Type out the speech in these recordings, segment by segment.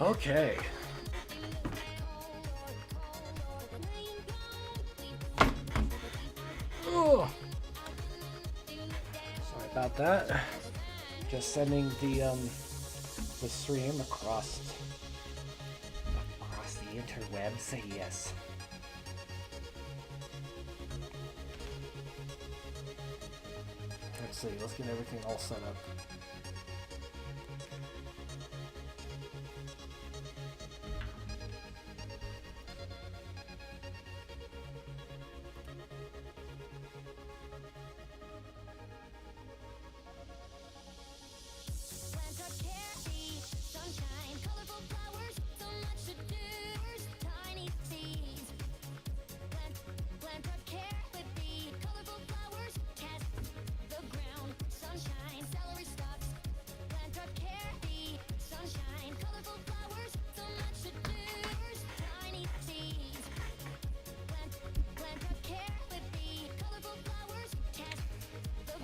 Okay. Oh. Sorry about that. Just sending the stream across the interwebs. Yes. Let's see. Let's get everything all set up.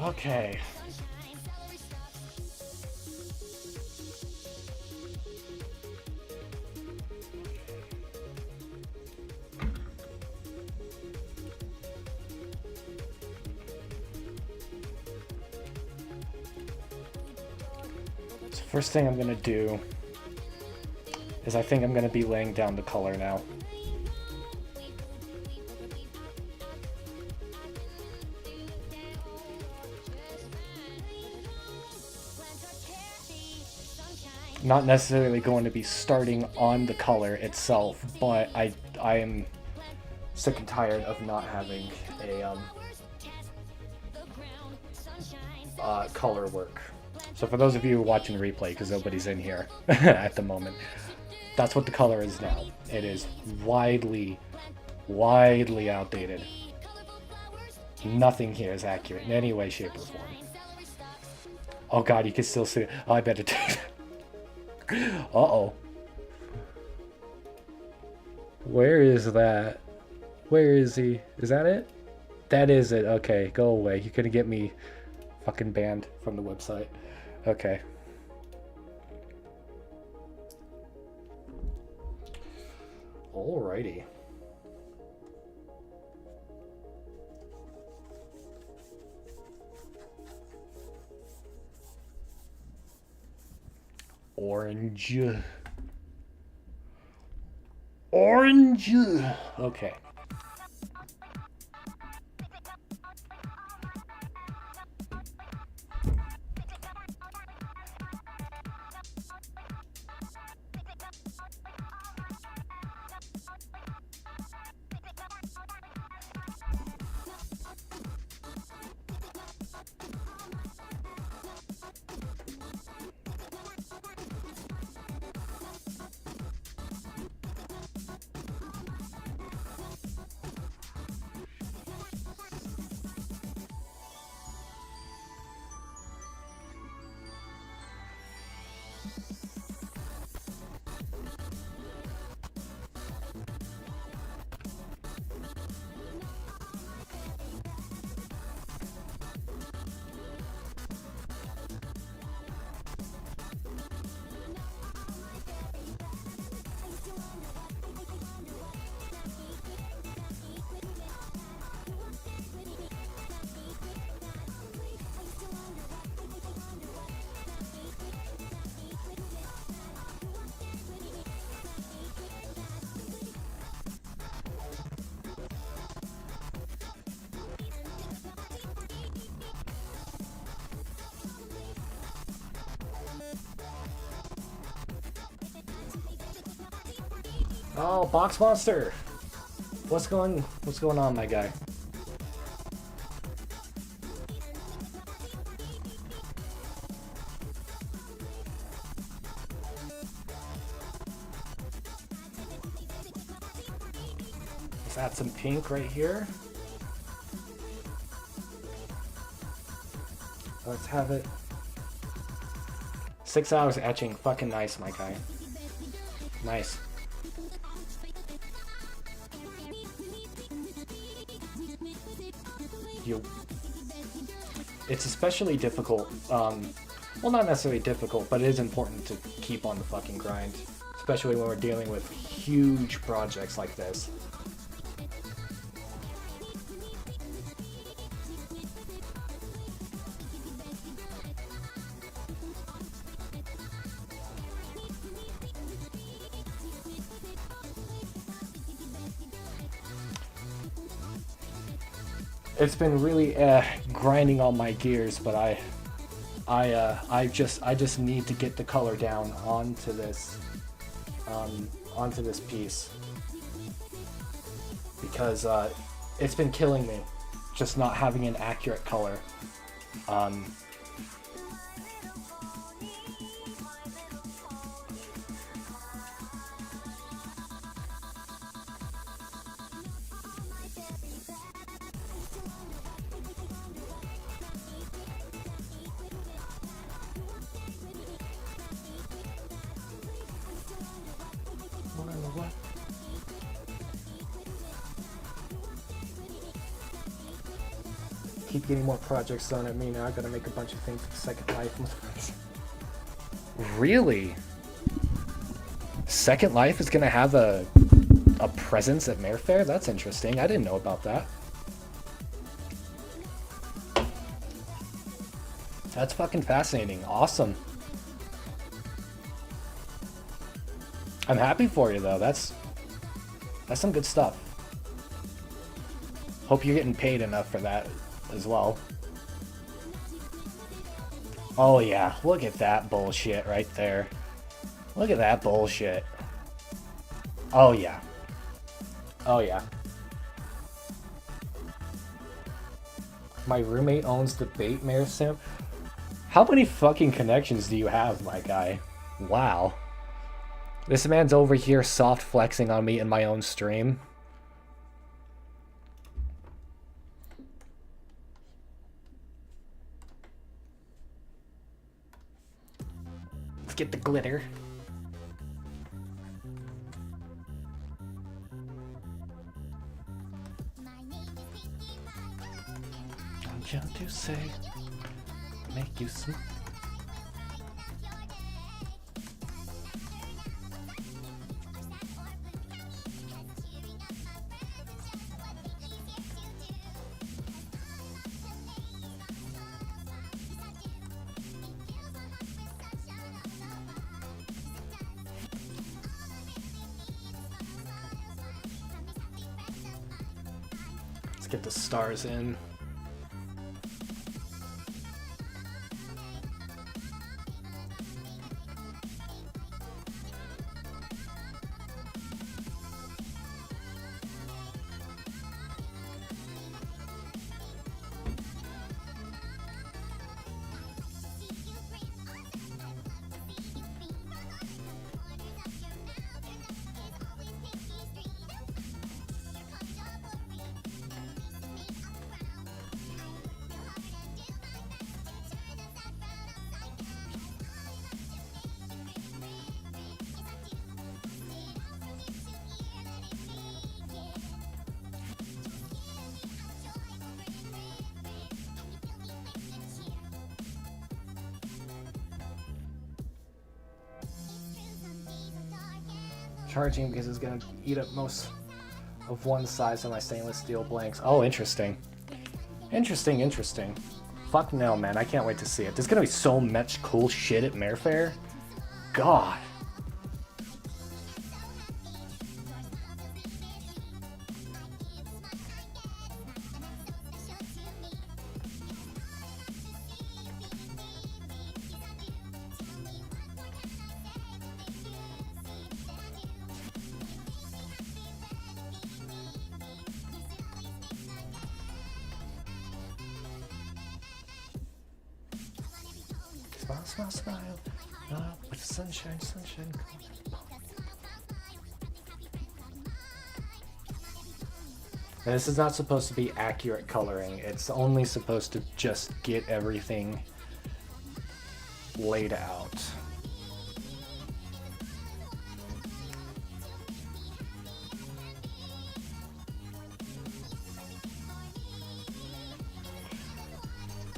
Okay. So first thing I'm going to do is I think I'm going to be laying down the color now. Not necessarily going to be starting on the color itself, but I am sick and tired of not having a color work. So for those of you watching the replay, because nobody's in here at the moment, that's what the color is now. It is widely outdated. Nothing here is accurate in any way, shape, or form. Oh god, you can still see it. Oh, I better take that. Uh-oh. Where is that? Where is he? Is that it? That is it. Okay, go away. You're gonna get me fucking banned from the website. Okay. Alrighty. Orange. Orange. Okay. Oh, Box Monster! What's going on, my guy? Let's add some pink right here. Let's have it. 6 hours etching. Fucking nice, my guy. Nice. It's especially difficult, well, not necessarily difficult, but it is important to keep on the fucking grind. especially when we're dealing with huge projects like this. It's been really grinding on my gears, but I just need to get the color down onto this piece, because it's been killing me, just not having an accurate color. Keep getting more projects thrown at me now. I gotta make a bunch of things for Second Life. Really? Second Life is gonna have a presence at Mare Fair? That's interesting. I didn't know about that. That's fucking fascinating. Awesome. I'm happy for you though. That's some good stuff. Hope you're getting paid enough for that as well. Oh yeah, look at that bullshit right there. Look at that bullshit. Oh yeah. Oh yeah. My roommate owns the bait mare sim. How many fucking connections do you have, my guy? Wow. This man's over here soft flexing on me in my own stream. Let's get the glitter. I'm trying to say, make you smile. Get the stars in. Charging because it's gonna eat up most of one size of my stainless steel blanks. Oh, interesting. Interesting, interesting. Fuck no, man. I can't wait to see it. There's gonna be so much cool shit at Mare Fair. God. Smile, smile, smile. With sunshine, sunshine. And this is not supposed to be accurate coloring. It's only supposed to just get everything laid out.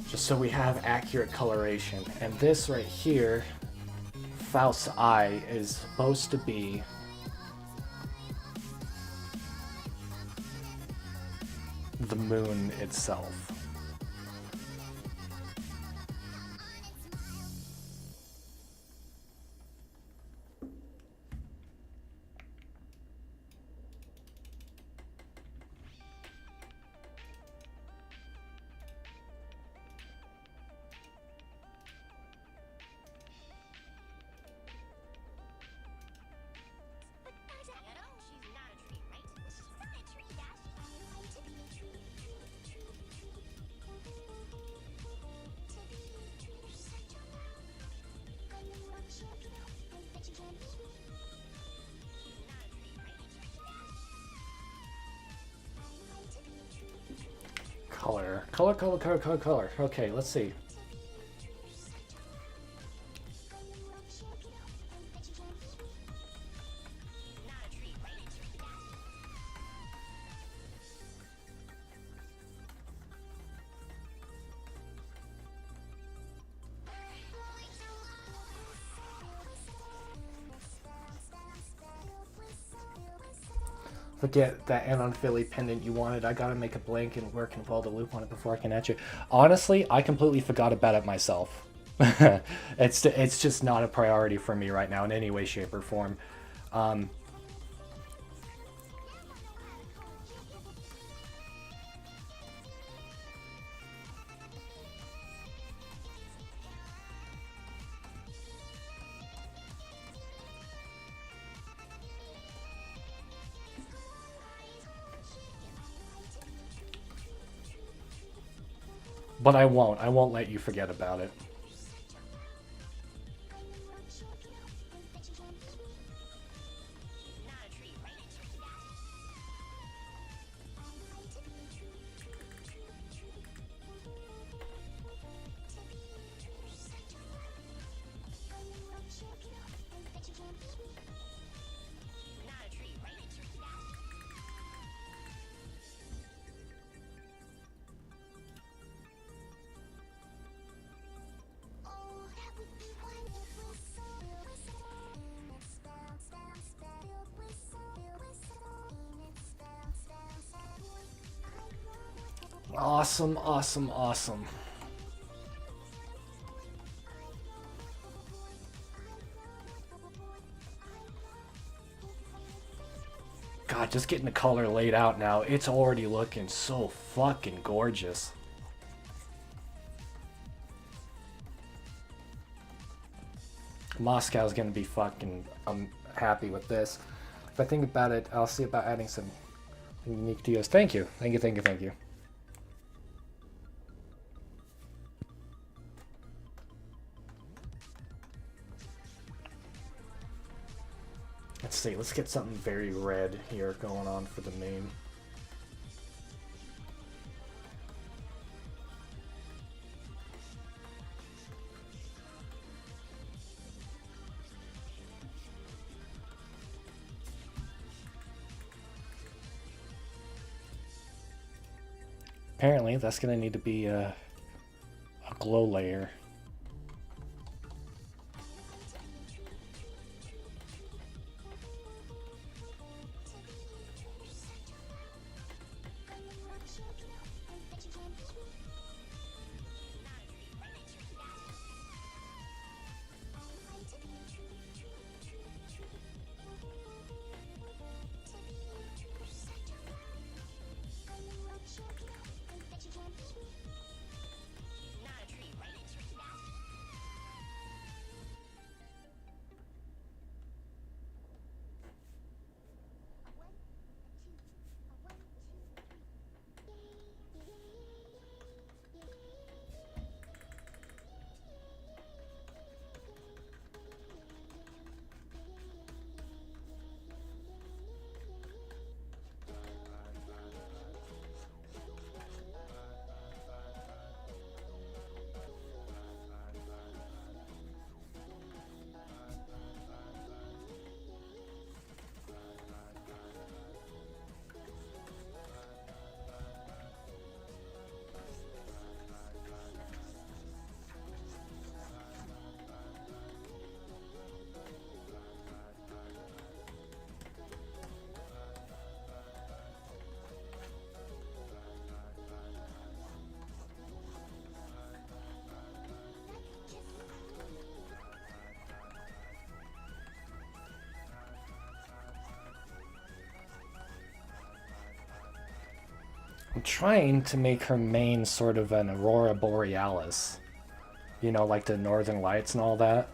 Just so we have accurate coloration. And this right here Faust's eye is supposed to be the moon itself. Color. Okay, let's see. Forget that Anon Philly pendant you wanted. I gotta make a blanket work and follow the loop on it before I can etch it. Honestly, I completely forgot about it myself. It's just not a priority for me right now in any way, shape, or form. But I won't. I won't let you forget about it. Awesome, awesome, awesome. God, just getting the color laid out now. It's already looking so fucking gorgeous. Moscow's gonna be fucking happy with this. If I think about it, I'll see about adding some unique deals. Thank you. Thank you, thank you, thank you. Let's see, let's get something very red here going on for the main. Apparently, that's going to need to be a glow layer. I'm trying to make her mane sort of an aurora borealis. You know, like the northern lights and all that.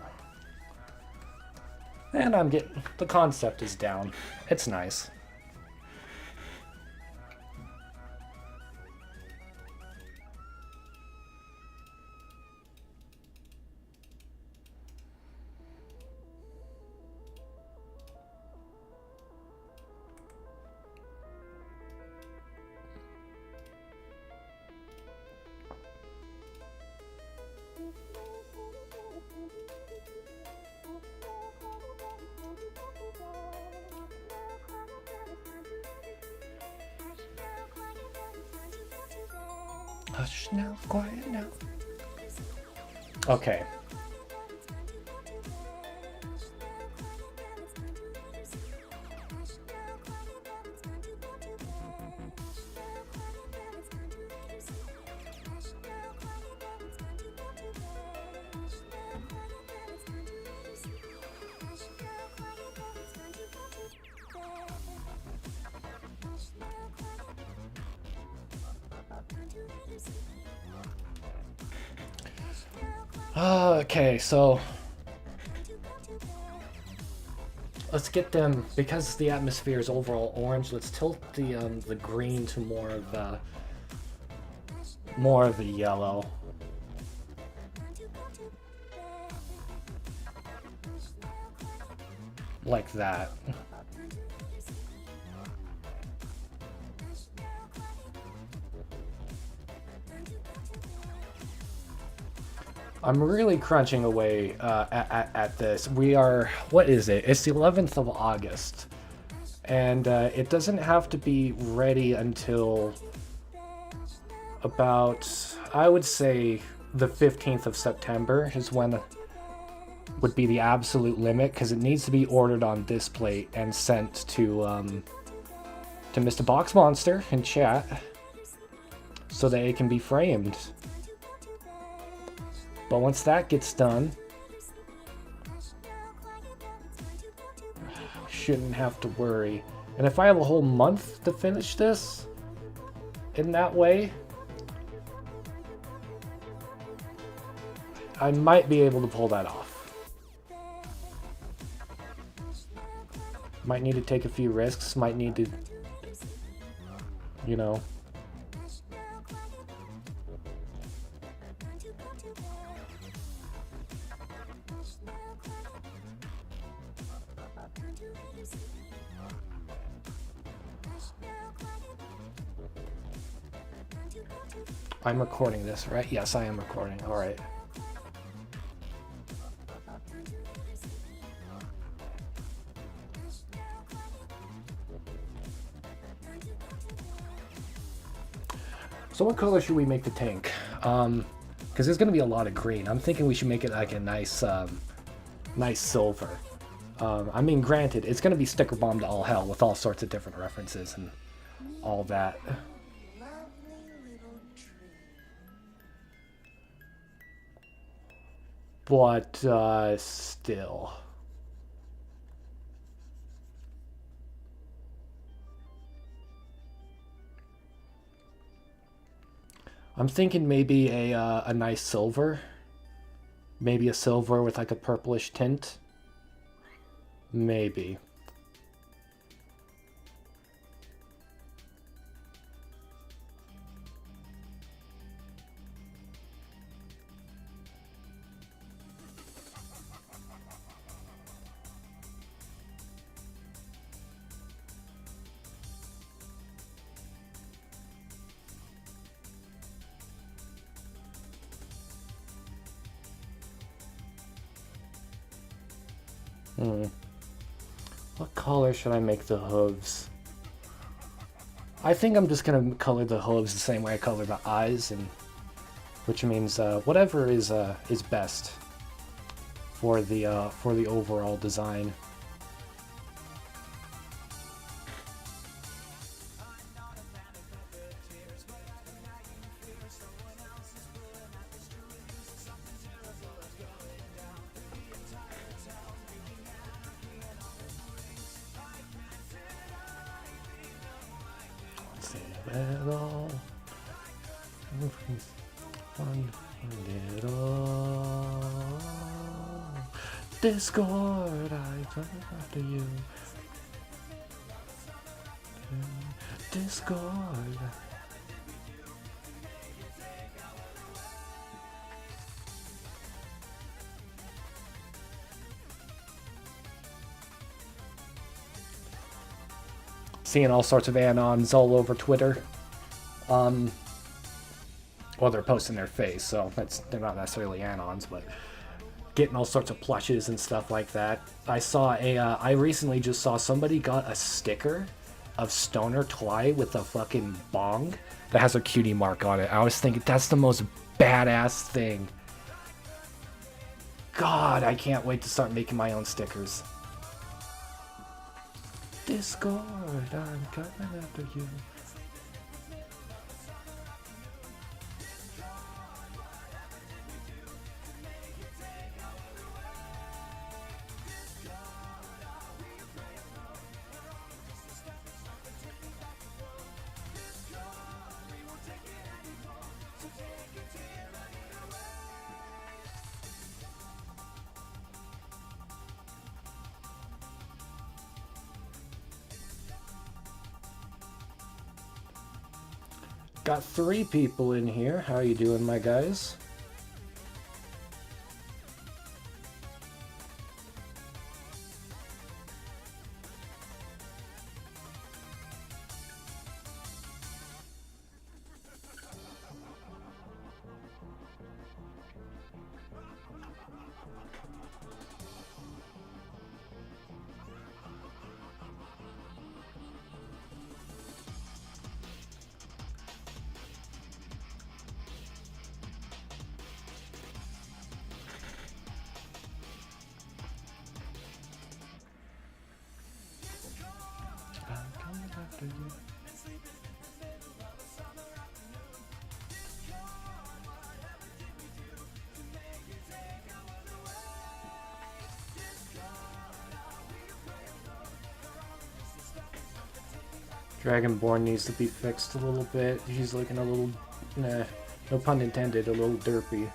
And I'm getting... the concept is down. It's nice. Hush now, quiet now. Okay. Okay, so let's get them, because the atmosphere is overall orange. Let's tilt the green to more of the yellow. Like that. I'm really crunching away at this. We are, what is it? It's the 11th of August. And it doesn't have to be ready until about, I would say, the 15th of September is when would be the absolute limit, because it needs to be ordered on this plate and sent to Mr. Box Monster in chat so that it can be framed. But once that gets done, shouldn't have to worry. And if I have a whole month to finish this in that way, I might be able to pull that off. Might need to take a few risks, might need to, you know. I'm recording this, right? Yes, I am recording. All right. So what color should we make the tank? Because there's going to be a lot of green. I'm thinking we should make it like a nice, nice silver. I mean, granted, it's going to be sticker bombed to all hell with all sorts of different references and all that. But still. I'm thinking maybe a nice silver. Maybe a silver with like a purplish tint. Maybe. What color should I make the hooves? I think I'm just gonna color the hooves the same way I color the eyes, and which means whatever is best for the overall design. at all. Find it all. Discord, I come after you. Discord. Seeing all sorts of anons all over Twitter. Well, they're posting their face, so they're not necessarily anons, but getting all sorts of plushes and stuff like that. I recently just saw somebody got a sticker of Stoner Twy with a fucking bong that has a cutie mark on it. I was thinking, that's the most badass thing. God, I can't wait to start making my own stickers. Discord, I'm coming after you. Got 3 people in here. How you doing, my guys? Dragonborn needs to be fixed a little bit. He's looking a little, no pun intended, a little derpy.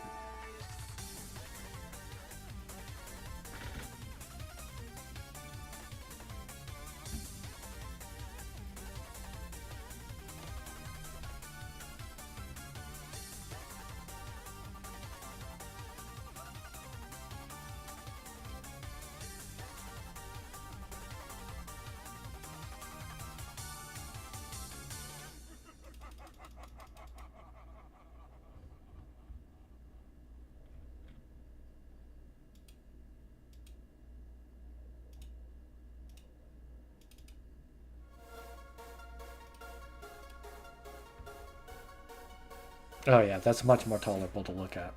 Oh yeah, that's much more tolerable to look at.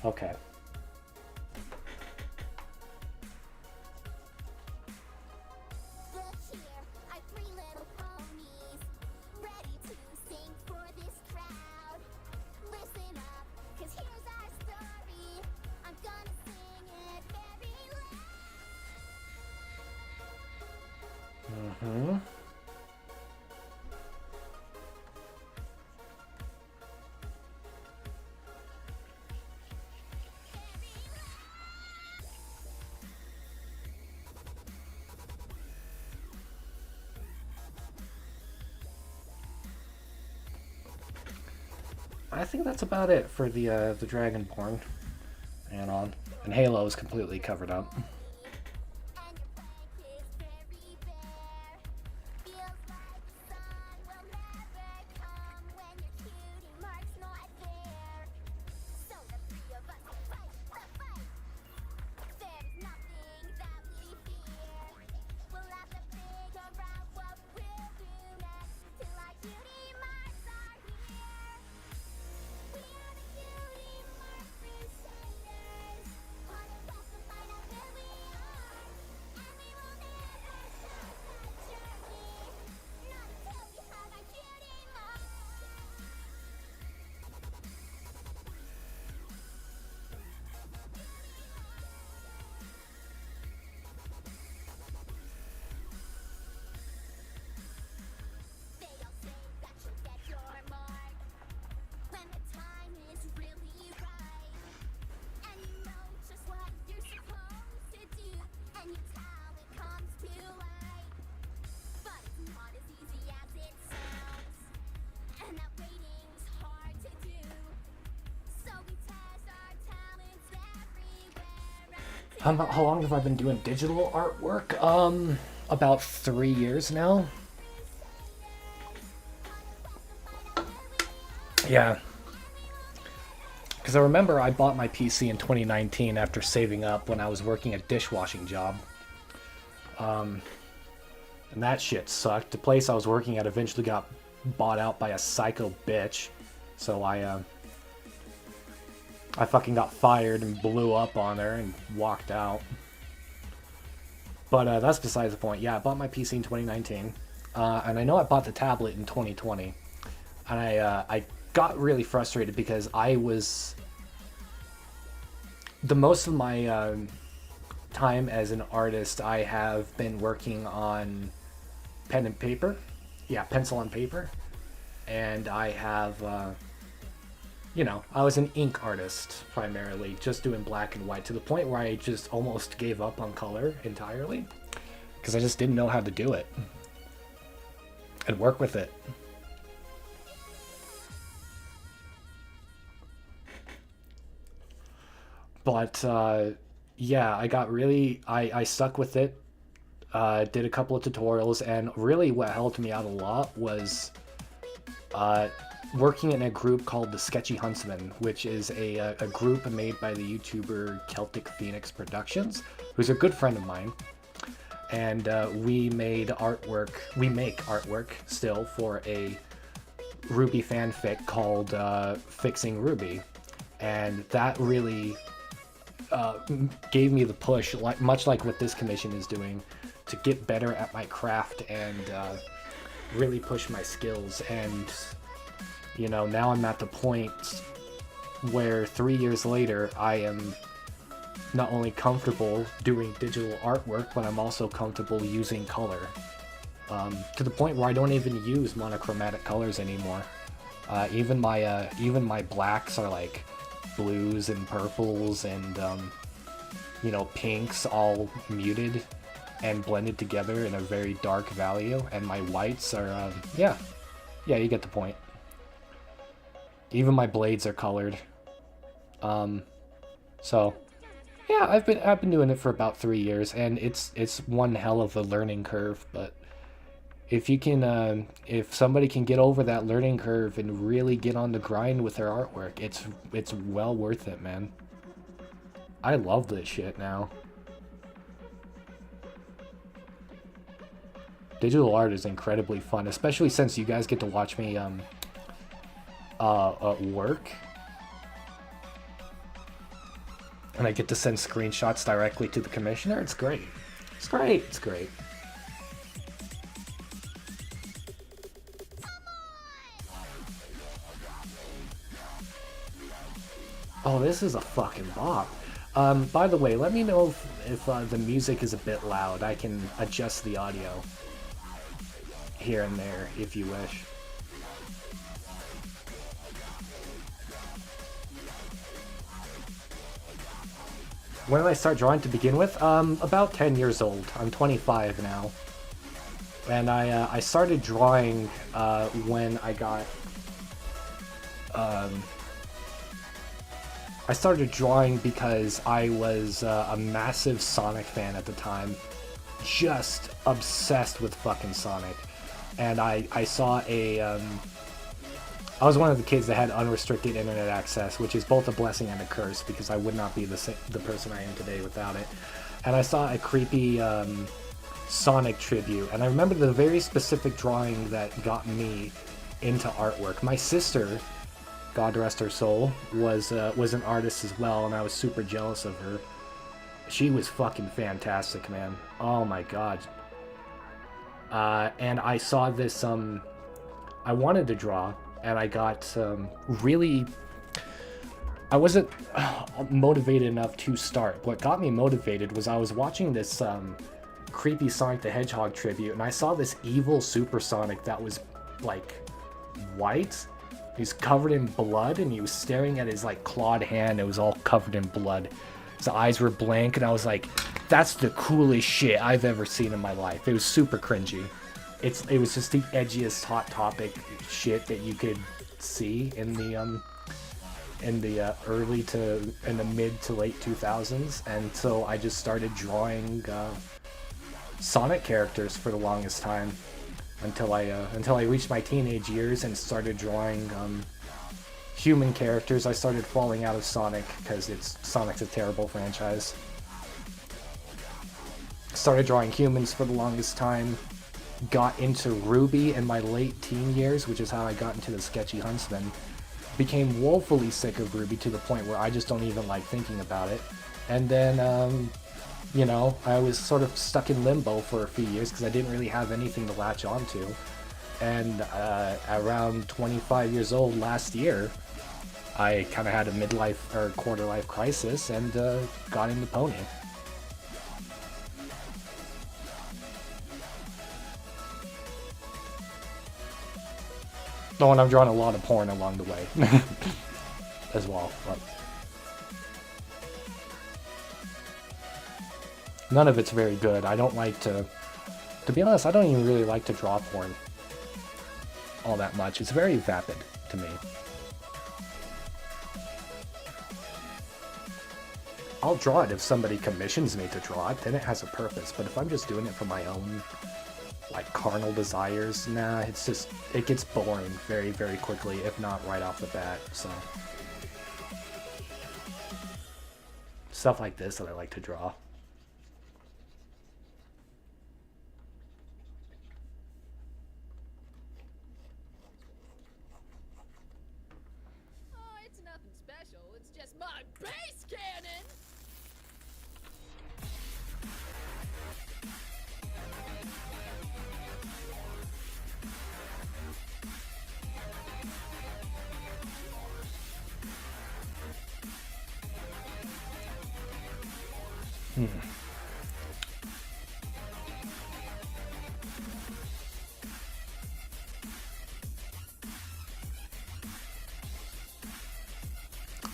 Okay. I think that's about it for the Dragonborn anon. And Halo is completely covered up. How long have I been doing digital artwork? About 3 years now. Yeah. Because I remember I bought my PC in 2019 after saving up when I was working a dishwashing job. And that shit sucked. The place I was working at eventually got bought out by a psycho bitch. So I fucking got fired and blew up on her and walked out. But that's besides the point. Yeah, I bought my PC in 2019. And I know I bought the tablet in 2020. And I got really frustrated because I was... The most of my time as an artist, I have been working on pen and paper. Yeah, pencil and paper. And I have... you know, I was an ink artist primarily, just doing black and white, to the point where I just almost gave up on color entirely because I just didn't know how to do it and work with it. But yeah, I got really, I stuck with it, did a couple of tutorials, and really what helped me out a lot was working in a group called the Sketchy Huntsman, which is a group made by the YouTuber Celtic Phoenix Productions, who's a good friend of mine. And we make artwork still for a Ruby fanfic called Fixing Ruby. And that really gave me the push, much like what this commission is doing, to get better at my craft and really push my skills. And you know, now I'm at the point where 3 years later, I am not only comfortable doing digital artwork, but I'm also comfortable using color. To the point where I don't even use monochromatic colors anymore. Even my blacks are like blues and purples and, you know, pinks all muted and blended together in a very dark value. And my whites are, yeah, you get the point. Even my blades are colored. So yeah, I've been doing it for about 3 years, and it's one hell of a learning curve. But if you can, if somebody can get over that learning curve and really get on the grind with their artwork, it's well worth it, man. I love this shit now. Digital art is incredibly fun, especially since you guys get to watch me work, and I get to send screenshots directly to the commissioner. It's great. It's great. It's great. Oh, this is a fucking bop. By the way, let me know if the music is a bit loud. I can adjust the audio here and there if you wish. When did I start drawing to begin with? About 10 years old. I'm 25 now. And I started drawing when I got... I started drawing because I was a massive Sonic fan at the time. Just obsessed with fucking Sonic. And I saw a... I was one of the kids that had unrestricted internet access, which is both a blessing and a curse, because I would not be the person I am today without it. And I saw a creepy Sonic tribute, and I remember the very specific drawing that got me into artwork. My sister, God rest her soul, was an artist as well, and I was super jealous of her. She was fucking fantastic, man. Oh my god. And I saw this, I wanted to draw, and I got really... I wasn't motivated enough to start. What got me motivated was I was watching this creepy Sonic the Hedgehog tribute, and I saw this evil Super Sonic that was, like, white. He's covered in blood, and he was staring at his, like, clawed hand. It was all covered in blood. His eyes were blank, and I was like, that's the coolest shit I've ever seen in my life. It was super cringy. It was just the edgiest Hot Topic shit that you could see in in the in the mid to late 2000s, and so I just started drawing Sonic characters for the longest time until I reached my teenage years and started drawing human characters. I started falling out of Sonic because Sonic's a terrible franchise. Started drawing humans for the longest time. Got into Ruby in my late teen years, which is how I got into the Sketchy Huntsman. Became woefully sick of Ruby to the point where I just don't even like thinking about it. And then, you know, I was sort of stuck in limbo for a few years because I didn't really have anything to latch onto. And around 25 years old last year, I kind of had a midlife or quarter life crisis and got into Pony. Oh, and I've drawn a lot of porn along the way as well. But none of it's very good. I don't like to be honest, I don't even really like to draw porn all that much. It's very vapid to me. I'll draw it if somebody commissions me to draw it, then it has a purpose. But if I'm just doing it for my own, like, carnal desires, nah, it's just, it gets boring very, very quickly, if not right off the bat, so. Stuff like this that I like to draw. Oh, it's nothing special, it's just my base cannon!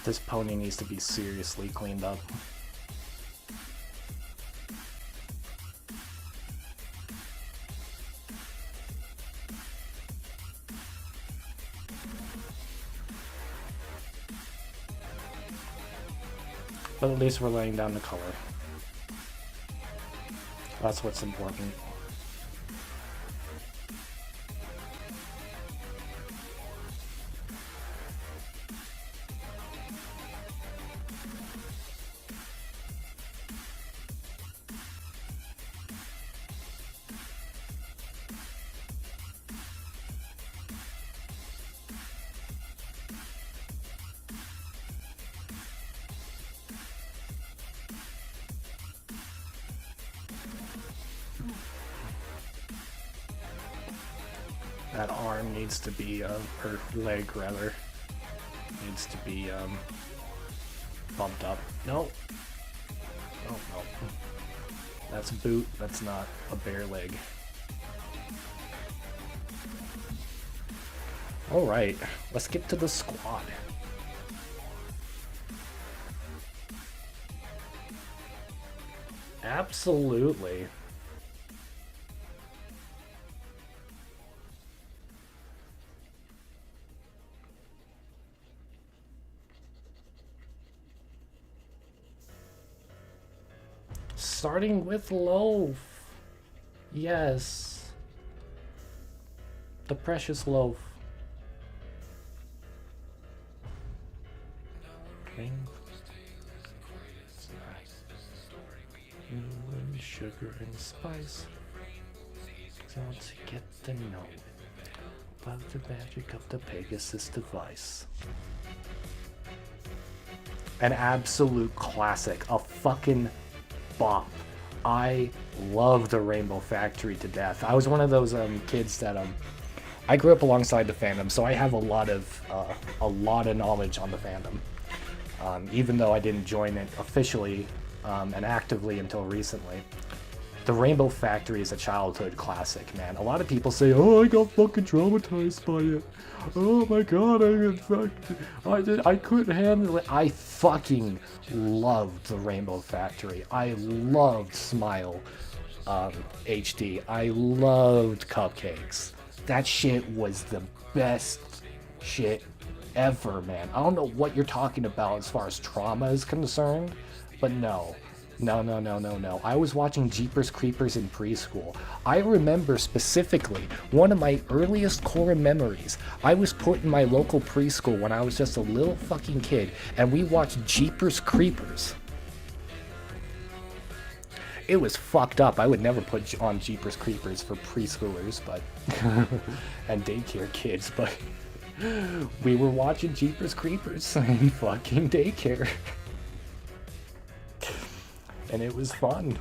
This pony needs to be seriously cleaned up. But at least we're laying down the color. That's what's important. That arm needs to be, or leg rather, needs to be bumped up. No. Oh, no. That's a boot, that's not a bare leg. Alright, let's get to the squad. Absolutely. Starting with Loaf. Yes. The precious Loaf. Okay. Sugar and spice. So to get to know about the magic of the Pegasus device. An absolute classic. A fucking bop. I love the Rainbow Factory to death. I was one of those kids that I grew up alongside the fandom, so I have a lot of knowledge on the fandom. Even though I didn't join it officially and actively until recently. The Rainbow Factory is a childhood classic, man. A lot of people say, "Oh, I got fucking traumatized by it. Oh my god, I couldn't handle it." I fucking loved the Rainbow Factory. I loved Smile HD. I loved Cupcakes. That shit was the best shit ever, man. I don't know what you're talking about as far as trauma is concerned, but no. No, no, no, no, no. I was watching Jeepers Creepers in preschool. I remember specifically one of my earliest core memories. I was put in my local preschool when I was just a little fucking kid, and we watched Jeepers Creepers. It was fucked up. I would never put on Jeepers Creepers for preschoolers, but and daycare kids, but we were watching Jeepers Creepers in fucking daycare. And it was fun.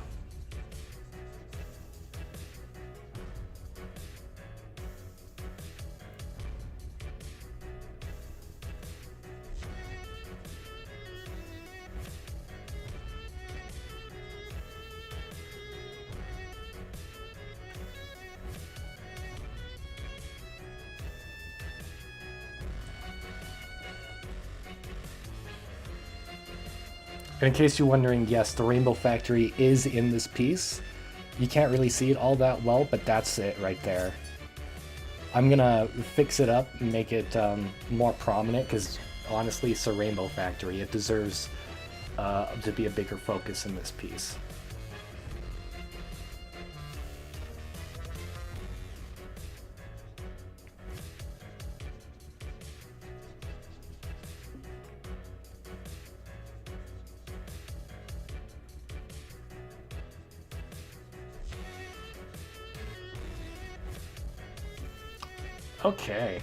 In case you're wondering, yes, the Rainbow Factory is in this piece. You can't really see it all that well, but that's it right there. I'm gonna fix it up and make it more prominent, because honestly, it's a Rainbow Factory. It deserves to be a bigger focus in this piece. Okay.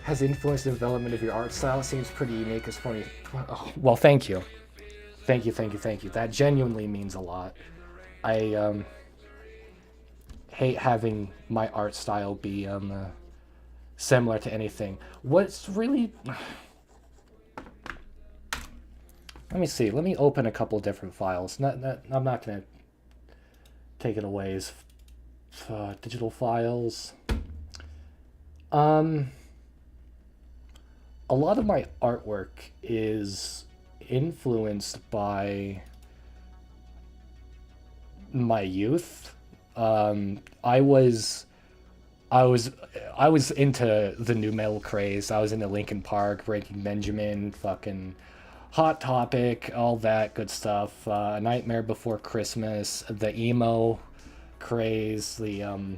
Has influenced the development of your art style. Seems pretty unique. It's funny. Oh, well, thank you. Thank you, thank you, thank you. That genuinely means a lot. I hate having my art style be similar to anything. What's really... Let me see. Let me open a couple different files. I'm not going to take it away as digital files. A lot of my artwork is influenced by my youth. I was into the new metal craze. I was into Linkin Park, Breaking Benjamin, fucking Hot Topic, all that good stuff. Nightmare Before Christmas, the emo craze, the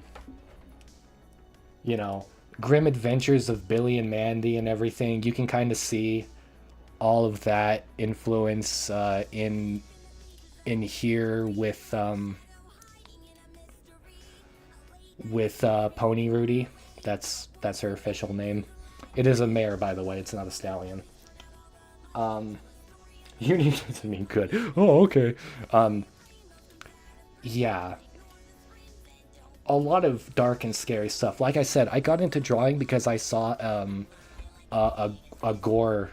you know, Grim Adventures of Billy and Mandy and everything. You can kind of see all of that influence in here with Pony Rudy. That's her official name. It is a mare, by the way. It's not a stallion. You need to mean good. Oh, okay. Yeah. A lot of dark and scary stuff. Like I said, I got into drawing because I saw a gore.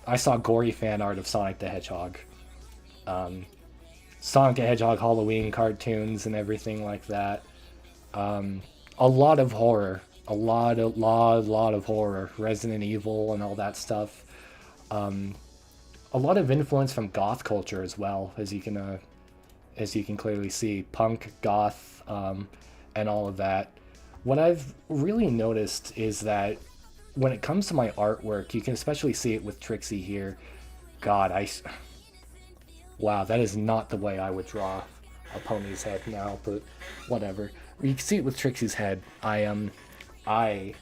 I saw gory fan art of Sonic the Hedgehog. Sonic the Hedgehog Halloween cartoons and everything like that. A lot of horror. A lot of horror. Resident Evil and all that stuff. A lot of influence from goth culture as well, as you can clearly see. Punk, goth, and all of that. What I've really noticed is that when it comes to my artwork, you can especially see it with Trixie here. God, wow, that is not the way I would draw a pony's head now, but whatever. You can see it with Trixie's head. I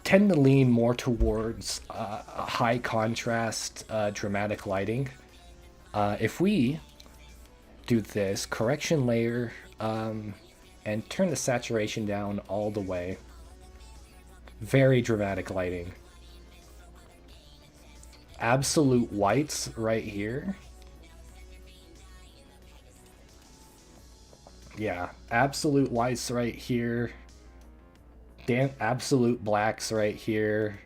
tend to lean more towards a high contrast, dramatic lighting. If we do this correction layer and turn the saturation down all the way, very dramatic lighting. Absolute whites right here. Yeah, absolute whites right here. Damn, absolute blacks right here.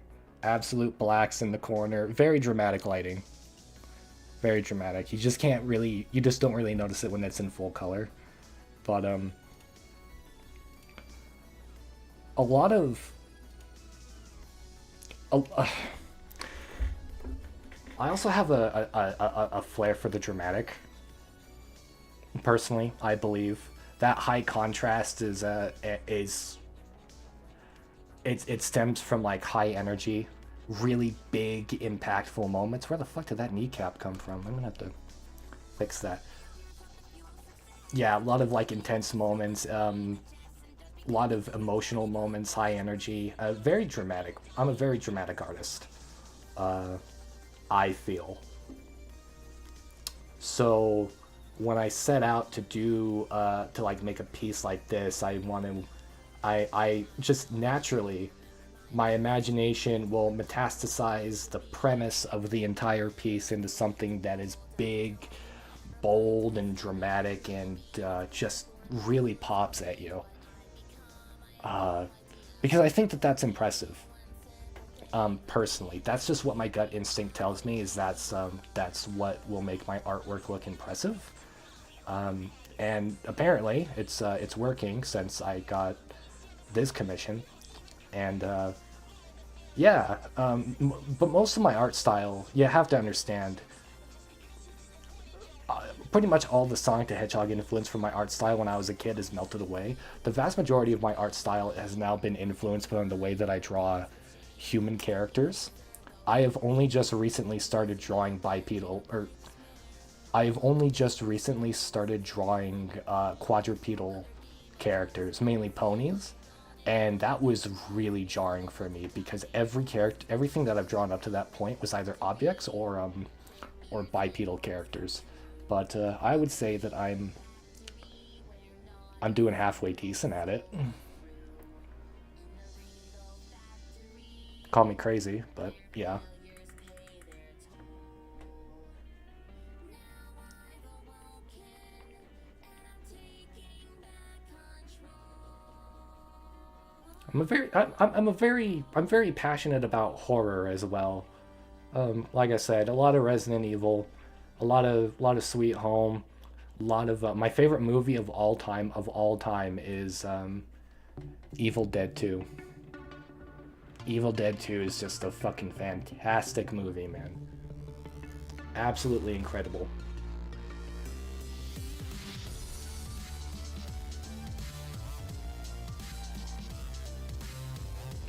Absolute blacks in the corner. Very dramatic lighting. Very dramatic. You just can't really, you just don't really notice it when it's in full color. But a lot of I also have a flair for the dramatic. personally, I believe that high contrast it stems from like high energy, really big, impactful moments. Where the fuck did that kneecap come from? I'm gonna have to fix that. Yeah, a lot of like intense moments, a lot of emotional moments, high energy, very dramatic. I'm a very dramatic artist. I feel. So when I set out to do to like make a piece like this, I just naturally, my imagination will metastasize the premise of the entire piece into something that is big, bold, and dramatic, and just really pops at you. Because I think that that's impressive. Personally, that's just what my gut instinct tells me. Is that's what will make my artwork look impressive. And apparently, it's working since I got this commission, and yeah. But most of my art style, you have to understand. Pretty much all the Sonic the Hedgehog influence from my art style when I was a kid has melted away. The vast majority of my art style has now been influenced by the way that I draw human characters. I have only just recently started drawing bipedal, or I have only just recently started drawing quadrupedal characters, mainly ponies, and that was really jarring for me because everything that I've drawn up to that point was either objects or bipedal characters. But I would say that I'm doing halfway decent at it. Call me crazy, but yeah. I'm very passionate about horror as well. Like I said, a lot of Resident Evil, a lot of Sweet Home, a lot of my favorite movie of all time is Evil Dead 2. Evil Dead 2 is just a fucking fantastic movie, man. Absolutely incredible.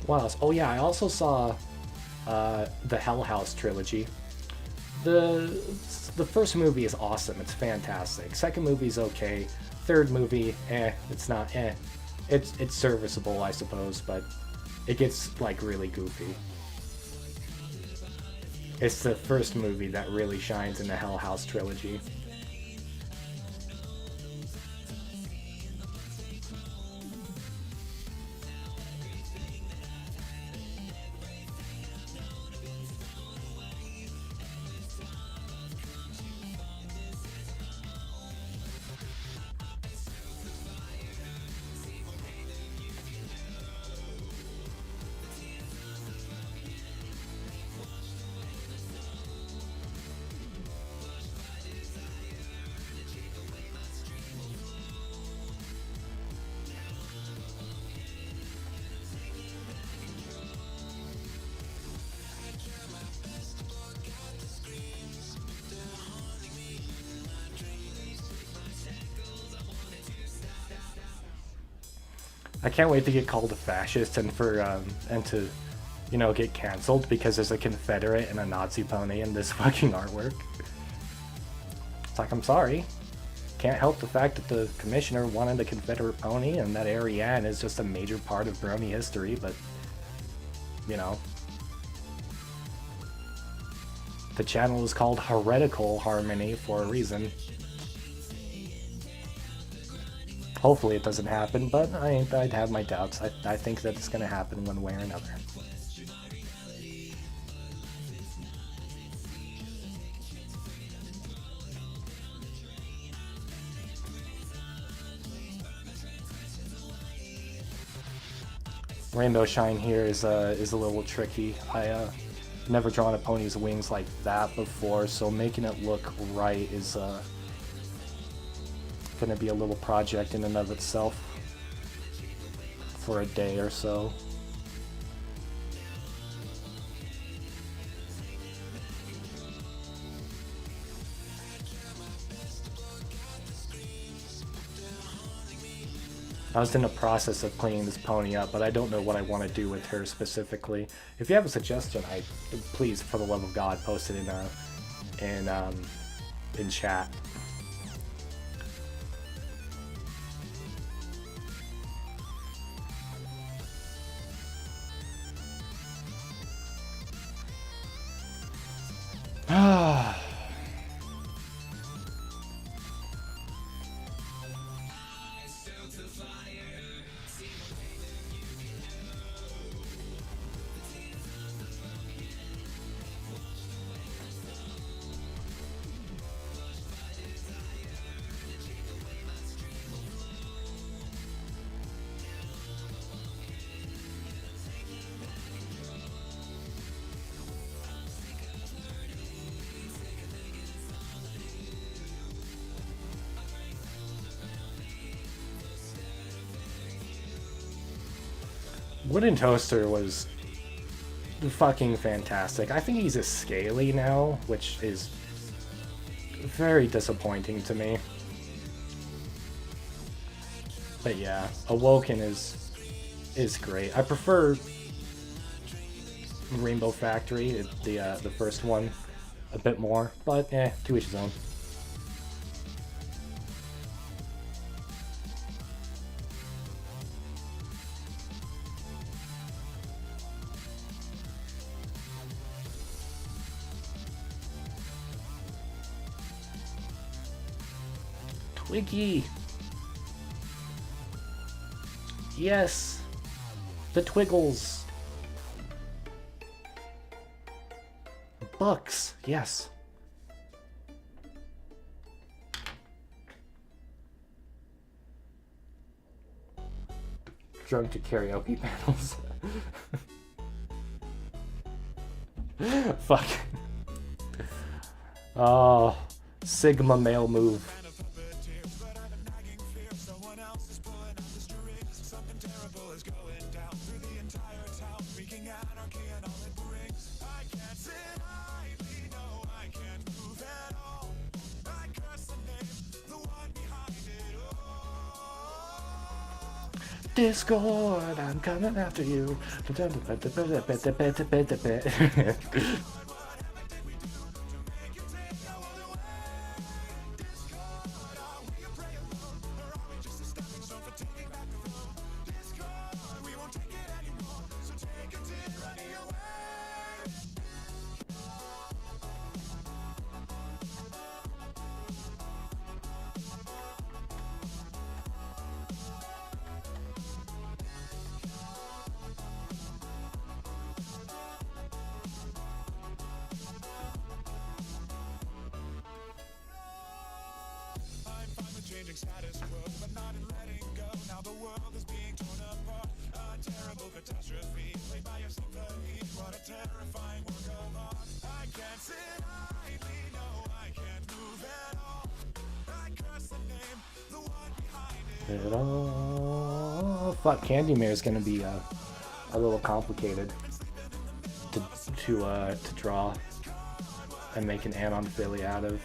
What else? Oh yeah, I also saw the Hell House trilogy. The the first movie is awesome. It's fantastic. Second movie is okay. Third movie, it's not It's serviceable, I suppose, but it gets like really goofy. It's the first movie that really shines in the Hell House trilogy. I can't wait to get called a fascist and to, get canceled because there's a Confederate and a Nazi pony in this fucking artwork. It's like, I'm sorry. Can't help the fact that the commissioner wanted a Confederate pony and that Ariane is just a major part of brony history, but, you know. The channel is called Heretical Harmony for a reason. Hopefully it doesn't happen, but I'd have my doubts. I think that it's going to happen one way or another. Rainbow Shine here is a little tricky. I never drawn a pony's wings like that before, so making it look right is gonna be a little project in and of itself for a day or so. I was in the process of cleaning this pony up, but I don't know what I want to do with her specifically. If you have a suggestion, please, for the love of God, post it in chat. Ah. Wooden Toaster was fucking fantastic. I think he's a scaly now, which is very disappointing to me. But yeah, Awoken is great. I prefer Rainbow Factory, the first one, a bit more, but to each his own. Twiggy! Yes! The Twiggles! Bucks! Yes! Drunk to karaoke panels. Fuck. Oh, Sigma male move. Discord, I'm coming after you. Fuck, Candy Mare is gonna be a little complicated to draw and make an anon filly out of.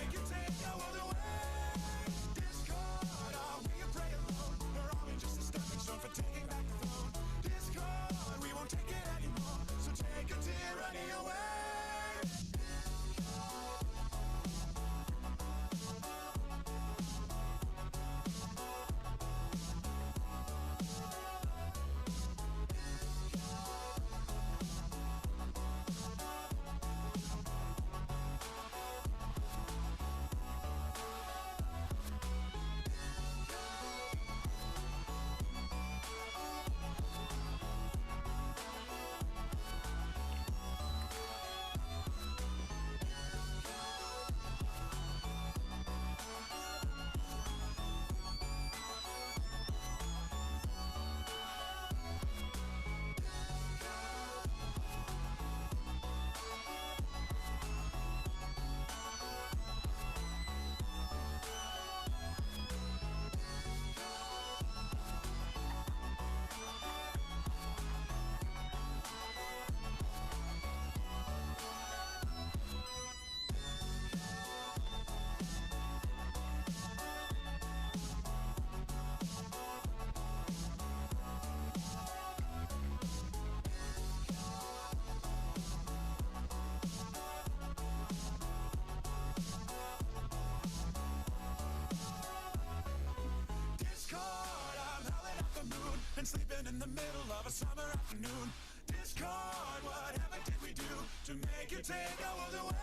dancing in the middle of a summer afternoon. Discord, whatever did we do to make you take all the way?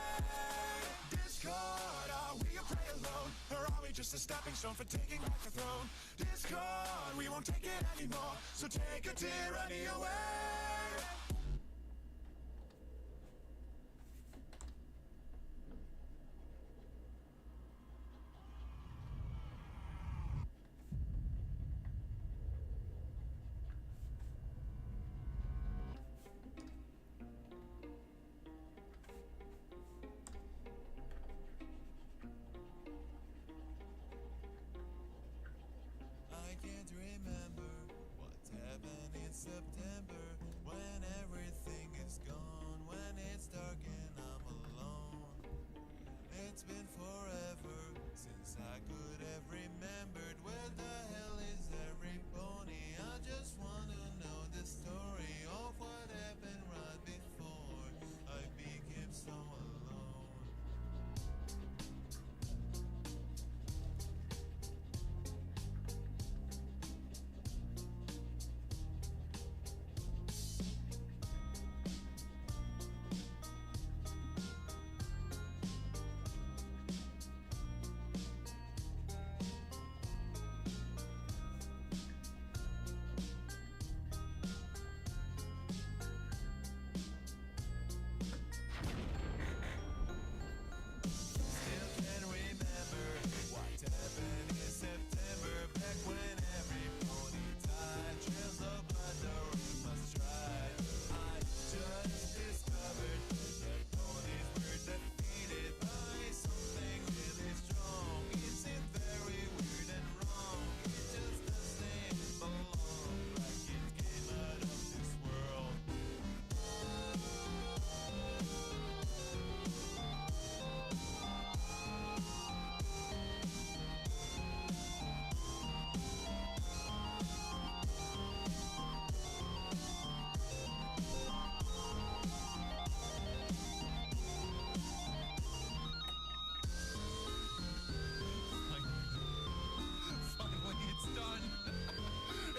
Discord, are we a prey alone? Or are we just a stepping stone for taking back the throne? Discord, we won't take it anymore, so take a tyranny away. I can't remember what happened in September, when everything is gone, when it's dark and I'm alone. It's been forever since I could have remembered where the hell is every pony. I just want to know the story of what happened right before I became so alone. Still can remember what happened in September, back when every pony tied trails of blood the road must try. I just discovered that ponies were defeated by something really strong. It seemed very weird and wrong. It just doesn't belong, like it came out of this world. Finally, it's done.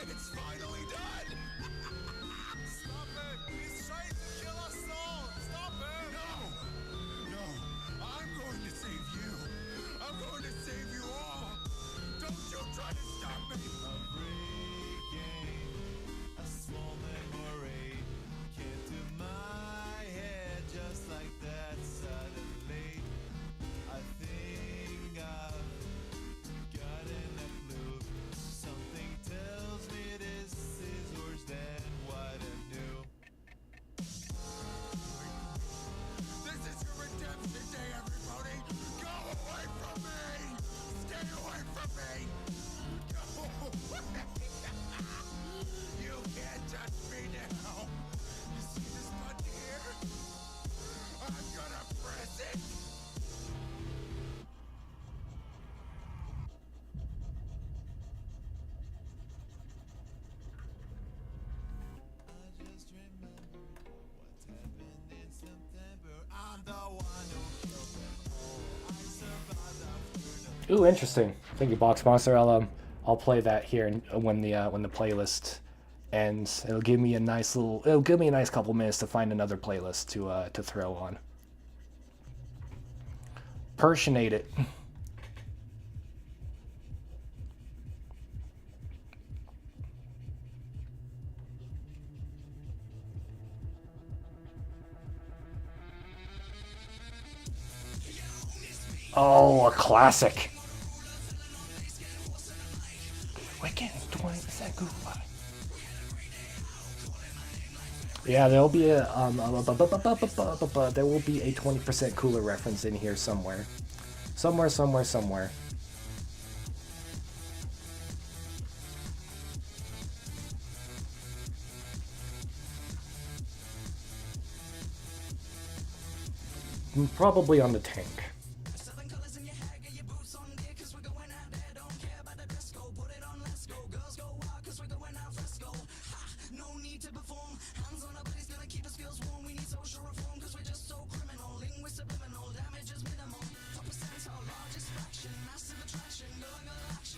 It's finally done. Stop it! He's trying to kill us all. Stop it! No, I'm going to save you. I'm going to save you all. Don't you try to stop me. I'm breaking a small memory came to my head just like that suddenly. I think I've gotten a clue. Something tells me this is worse than what I knew. This is your redemption day, everybody! Go away from me! Stay away from me! Go away! You can't touch me now! You see this button here? I'm gonna press it! I just remembered what happened in September. I'm the one who killed them all. I survived after the Ooh, interesting. Thank you, Box Monster. I'll play that here when the playlist ends. It'll give me a nice couple minutes to find another playlist to throw on. Persianate it. Oh, a classic. Wicked 20% Google. Yeah, there'll be a there will be a 20% cooler reference in here somewhere. Somewhere. Probably on the tank.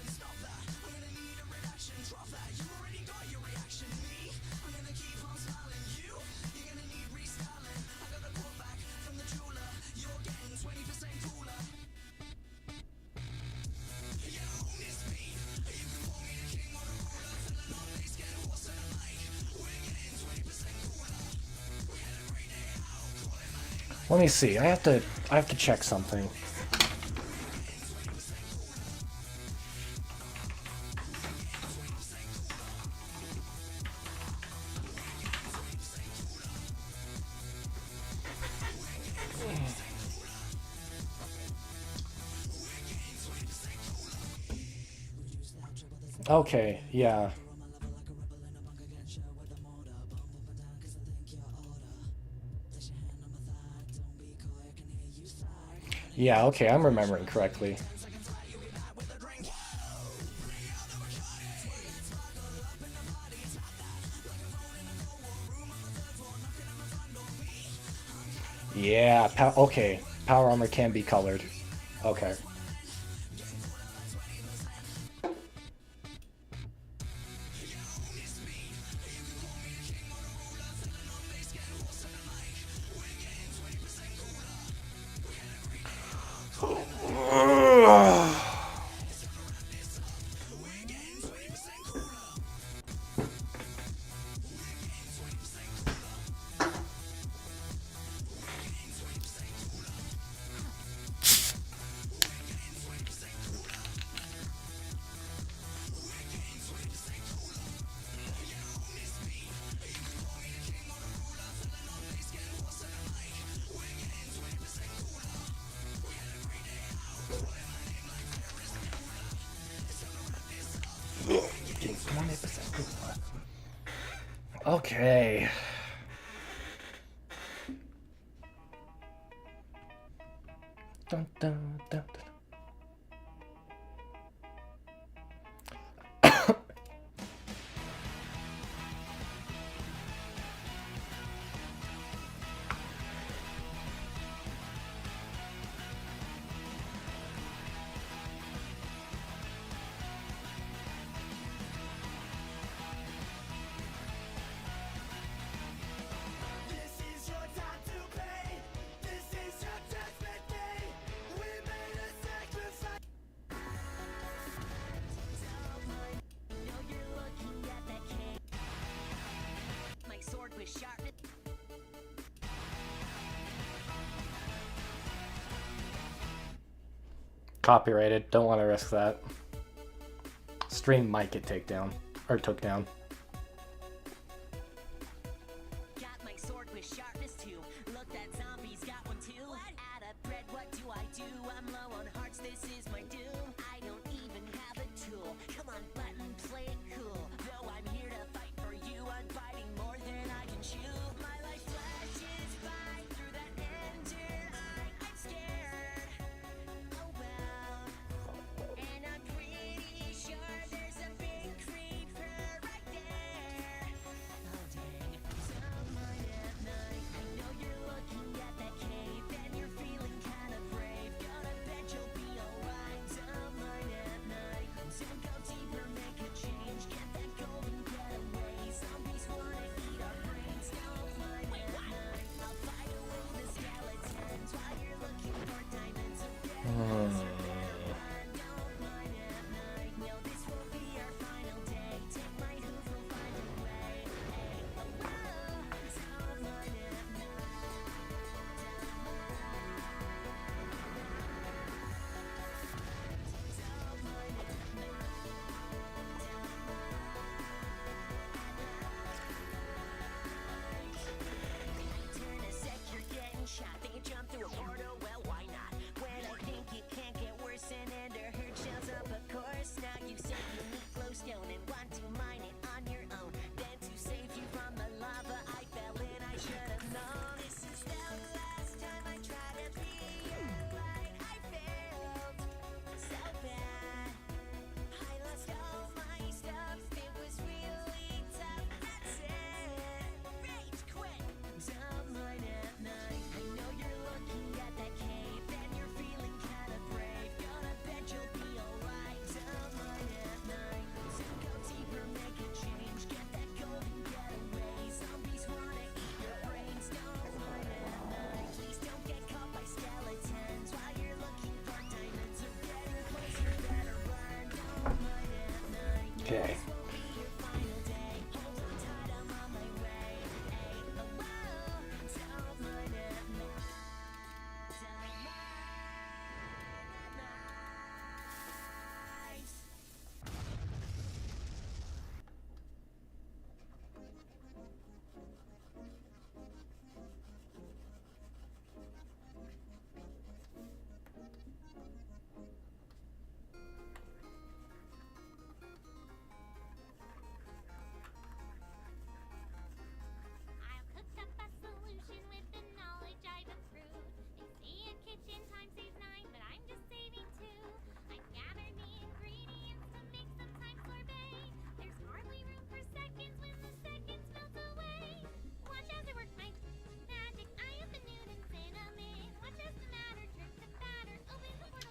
Stop that, I'm gonna need a reaction. Drop that, you already got your reaction. Let me see. I have to check something. Okay, yeah. Yeah, okay, I'm remembering correctly. Yeah, okay. Power armor can be colored. Okay. Okay. Dun, dun, dun, dun. This is your time to pay. This is your judgment day. We made a sacrifice. My sword was sharp. Copyrighted. Don't want to risk that. Stream might get taken down. Or took down. Got my sword with sharpness too. Look, that zombie's got one too. Out of bread, what do I do? I'm low on hearts, this is my doom. I don't even have a tool. Come on, button, play it cool. Though I'm here to fight for you, I'm fighting more than I can chew. My life flashes by through that engine eye. I'm scared. Oh well. And I'm pretty sure there's a big creeper right there.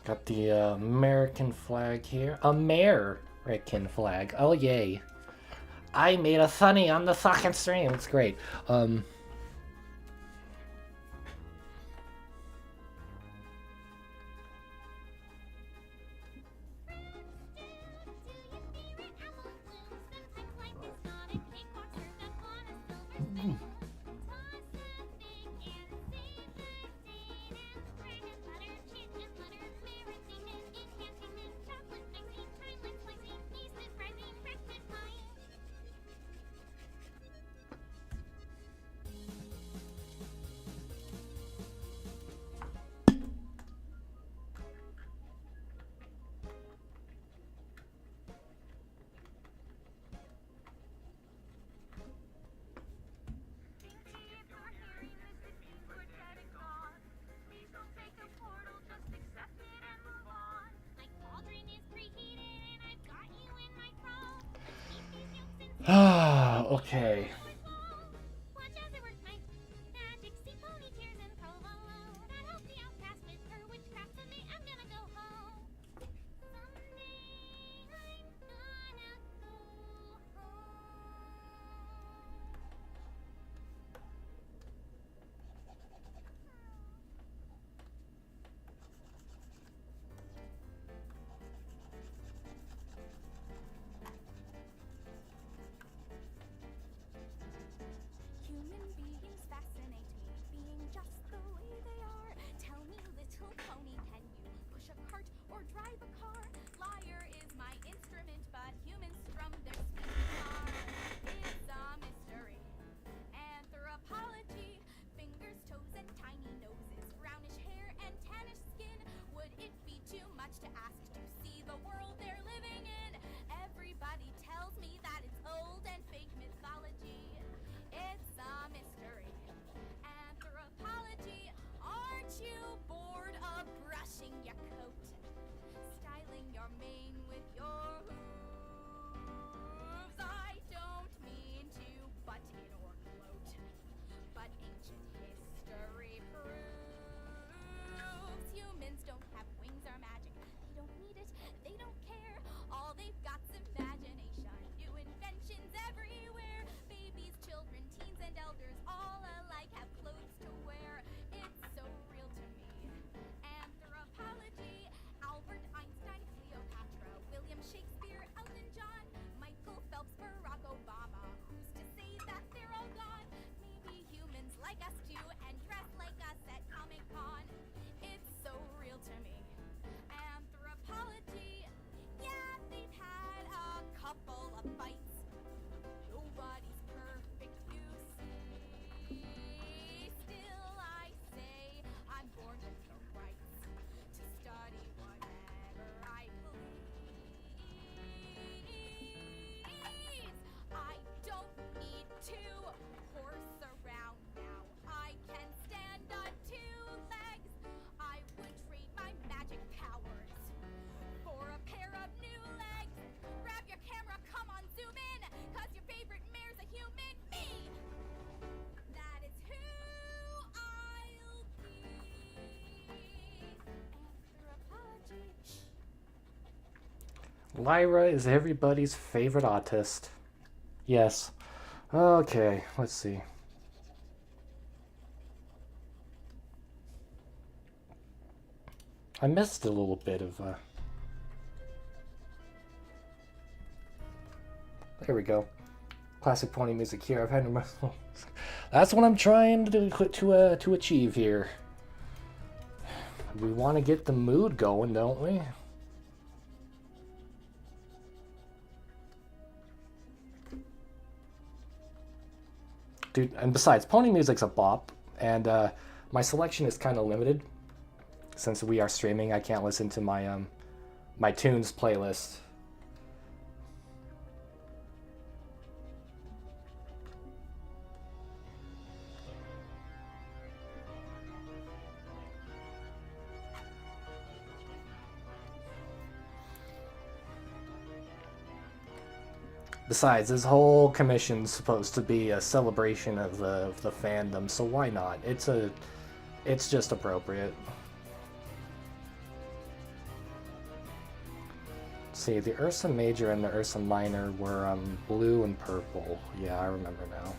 Got the American flag here. American flag. Oh, yay. I made a sunny on the second stream. It's great. Ah, okay. Human beings fascinate me, being just the way they are. Tell me, little pony, can you push a cart or drive a car? Lyre is my instrument, but humans strum their sweet guitar. It's a mystery. Anthropology, fingers, toes, and tiny noses, brownish hair and tannish skin. Would it be too much to ask to see the world they're living in? Everybody tells me that it's old and fake mythology. It's a mystery. Anthropology. Aren't you bored of brushing your coat? Styling your mane with your hooves? I don't mean to butt in or gloat, but ancient history proves humans don't have wings or magic. They don't need it, they don't care. All they've got's imagination. New inventions everywhere. Babies, children, teens, and elders all alike have clothes to wear. It's so real to me. Anthropology. Albert Einstein, Cleopatra, William Shakespeare, Elton John, Michael Phelps, Barack Obama. Who's to say that they're all gone? Maybe humans like us do and dress like us at Comic-Con. It's so real to me. Anthropology. Yeah, they've had a couple of fights. Nobody's perfect, you see. Still, I say I'm born with the rights to study whatever I please. I don't need to horse around now. I can stand on two legs. I would trade my magic powers for a pair of new legs. Grab your camera, come on, zoom in, 'cause your favorite mare's a human, me. That is who I'll be. Anthropology. Lyra is everybody's favorite autist. Yes. Okay, let's see. I missed a little bit of there we go. Classic pony music here. I've had that's what I'm trying to achieve here. We want to get the mood going, don't we? Dude, and besides, pony music's a bop, and my selection is kind of limited. Since we are streaming, I can't listen to my my tunes playlist. Besides, this whole commission's supposed to be a celebration of the fandom, so why not? It's just appropriate. See, the Ursa Major and the Ursa Minor were blue and purple. Yeah, I remember now.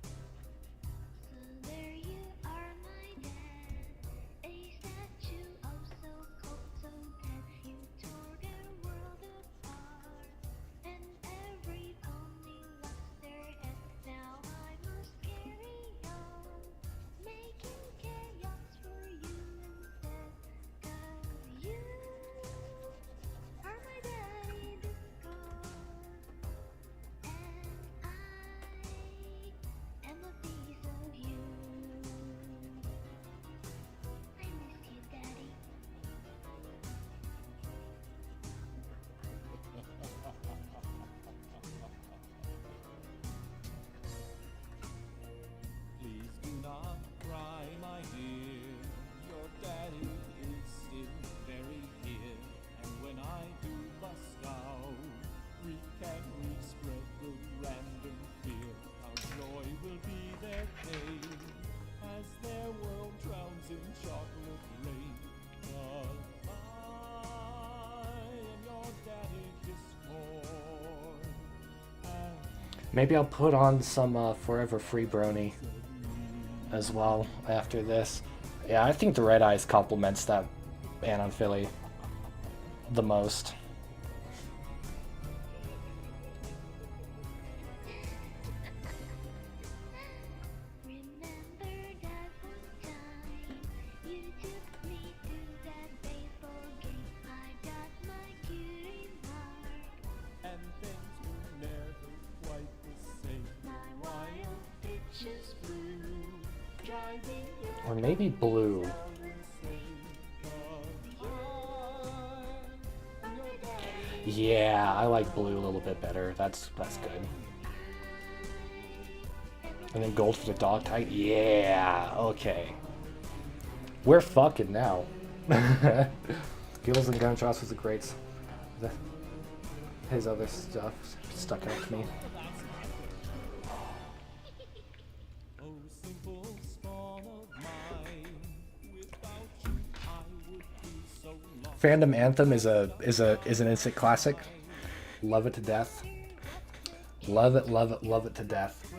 So there you are, my dad, a statue of so cold, so dead. You tore the world apart, and every pony lost their head. Now I must carry on, making chaos for you instead. 'Cause you are my daddy discord, and I am a piece of you. I miss you, Daddy. Please do not cry, my dear. Your daddy is still very here. And when I do bust out, we can spread the random fear. Our joy will be their pain as their world drowns in chocolate rain. But I am your daddy discord. And Maybe I'll put on some Forever Free Brony as well after this. Yeah, I think the Red Eyes complements that Anon Philly the most. Remember that one time you took me to that baseball game. I got my cutie mark. and things were never quite the same. My wild pictures blue, driving your Or maybe blue. Yeah, I like blue a little bit better. That's good. And then gold for the dog type. Yeah, okay. We're fucking now. Gills and Gunshots was a great. His other stuff stuck out to me. Oh, simple spawn of mine, without you I would be so lost. Fandom Anthem is an instant classic. Love it to death. Love it, love it, love it to death.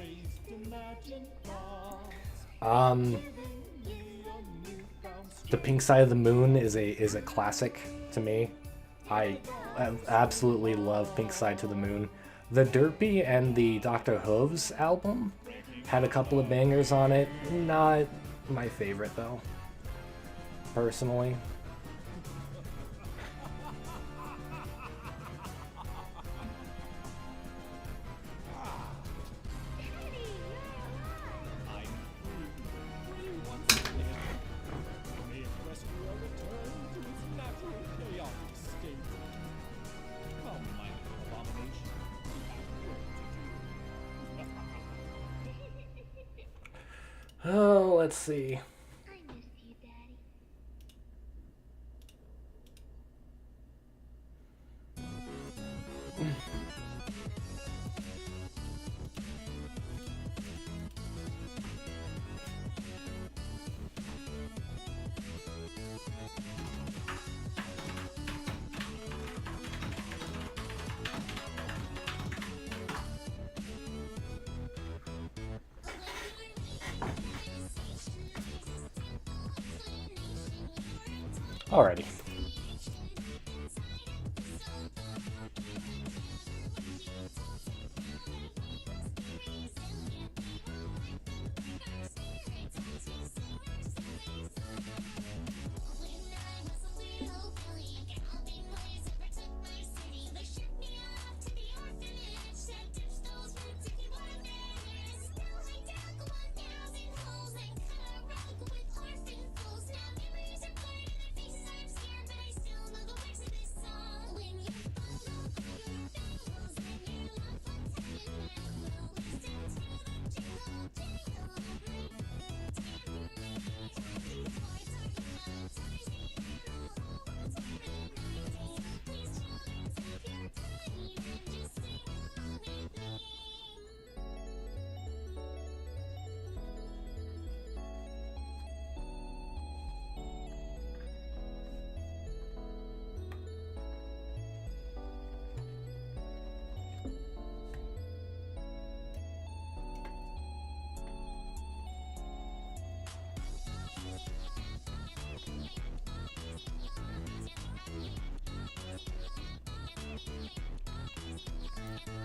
The Pink Side of the Moon is a classic to me. I absolutely love Pink Side to the Moon. The Derpy and the Dr. Hooves album had a couple of bangers on it. Not my favorite though, personally. May it rescue a return to its natural chaotic state. Come, my little abomination, we have work to do. Oh, let's see. I miss you, Daddy. Alrighty.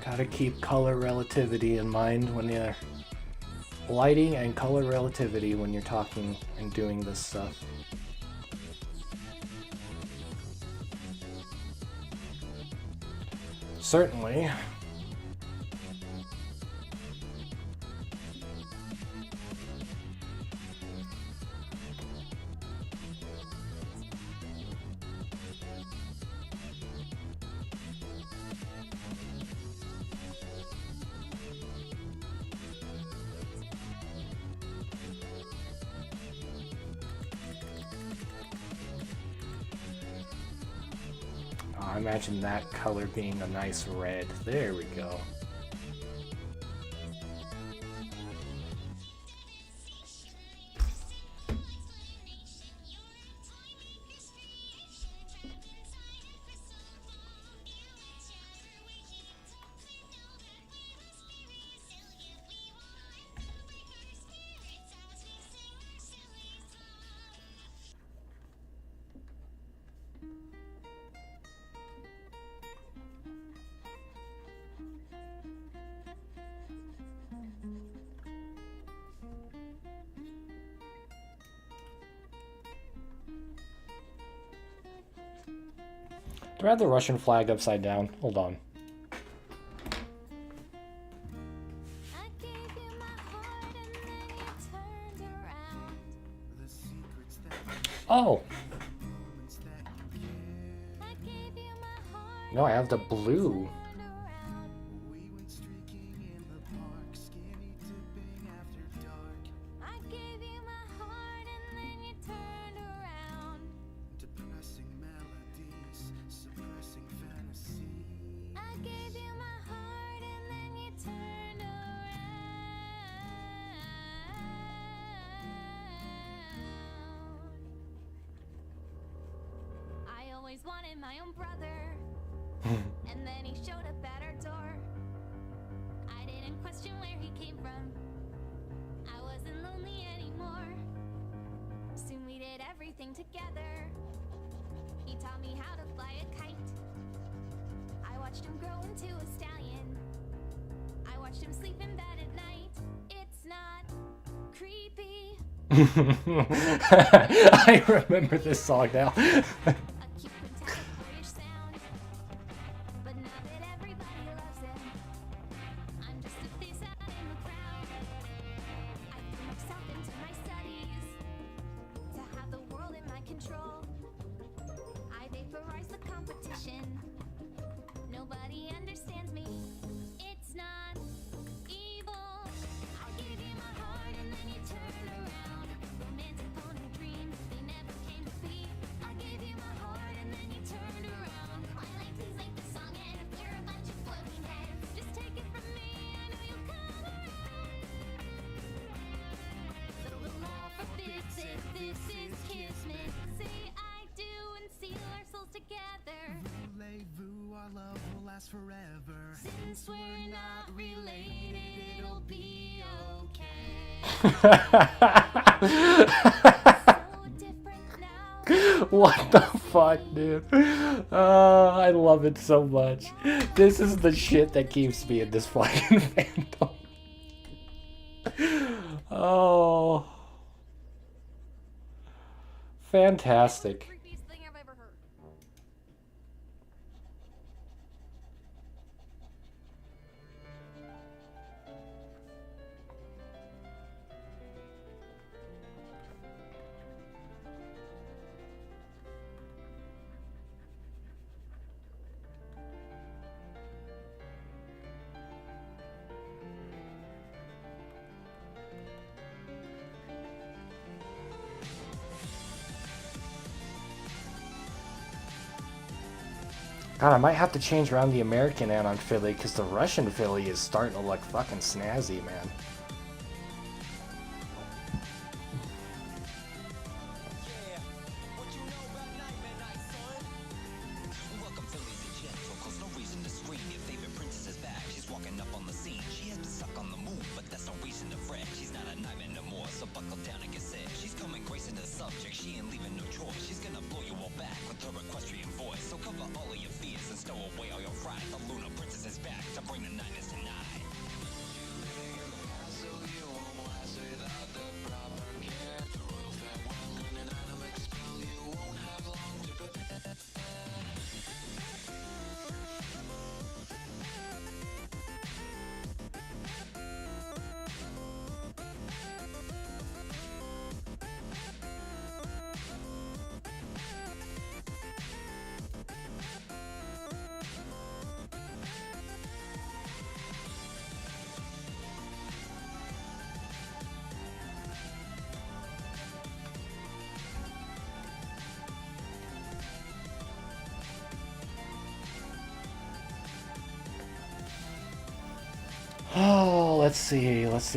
Gotta keep color relativity in mind when you're lighting and color relativity when you're talking and doing this stuff. Certainly. I imagine that color being a nice red. There we go. Do I have the Russian flag upside down? Hold on. I gave you my heart and then you turned around. The secrets that you Oh! moments that you care. I gave you my heart No, I have the blue. turned around. We went streaking in the park, skinny dipping after dark. I gave you my heart and then you turned around. Depressing melodies, suppressing fantasy. I gave you my heart and then you turned around. I always wanted my own brother, and then he showed up at our door. I didn't question where he came from. I wasn't lonely anymore. Soon we did everything together. He taught me how to fly a kite. I watched him grow into a stallion. I watched him sleep in bed at night. It's not creepy. I remember this song now. A cute contemporary sound. But now that everybody loves him, I'm just a face out in the crowd. I threw myself into my studies to have the world in my control. I vaporize the competition. Nobody understands me. It's not evil. I gave you my heart and then you turned around. Romantic pony dreams, they never came to be. I gave you my heart and then you turned around. Twilight, please make the song end. If you're a bunch of floating heads, just take it from me. I know you'll come around. So the law forbids it. This is kismet. Say I do and seal our souls together. Voulez-vous, our love will last forever. Since we're not related, it'll be okay. So different now. What the fuck, dude? I love it so much. This is the shit that keeps me in this fucking fandom. Oh. Fantastic. Creepiest thing I've ever heard. God, I might have to change around the American Anon Philly because the Russian Philly is starting to look fucking snazzy, man. Yeah, what you know about Nightmare Night, son? Welcome, Phillies and gentle, cause no reason to scream. Your favorite princess is back, she's walking up on the scene. She has been stuck on the move, but that's no reason to fret. She's not a nightmare no more, so buckle down and get set. She's coming gracing the subject, she ain't leaving no choice. She's gonna blow you all back with her equestrian voice. So cover all of your fears and stow away all your fright. The Lunar Princess is back to bring the night Oh, let's see. Now, little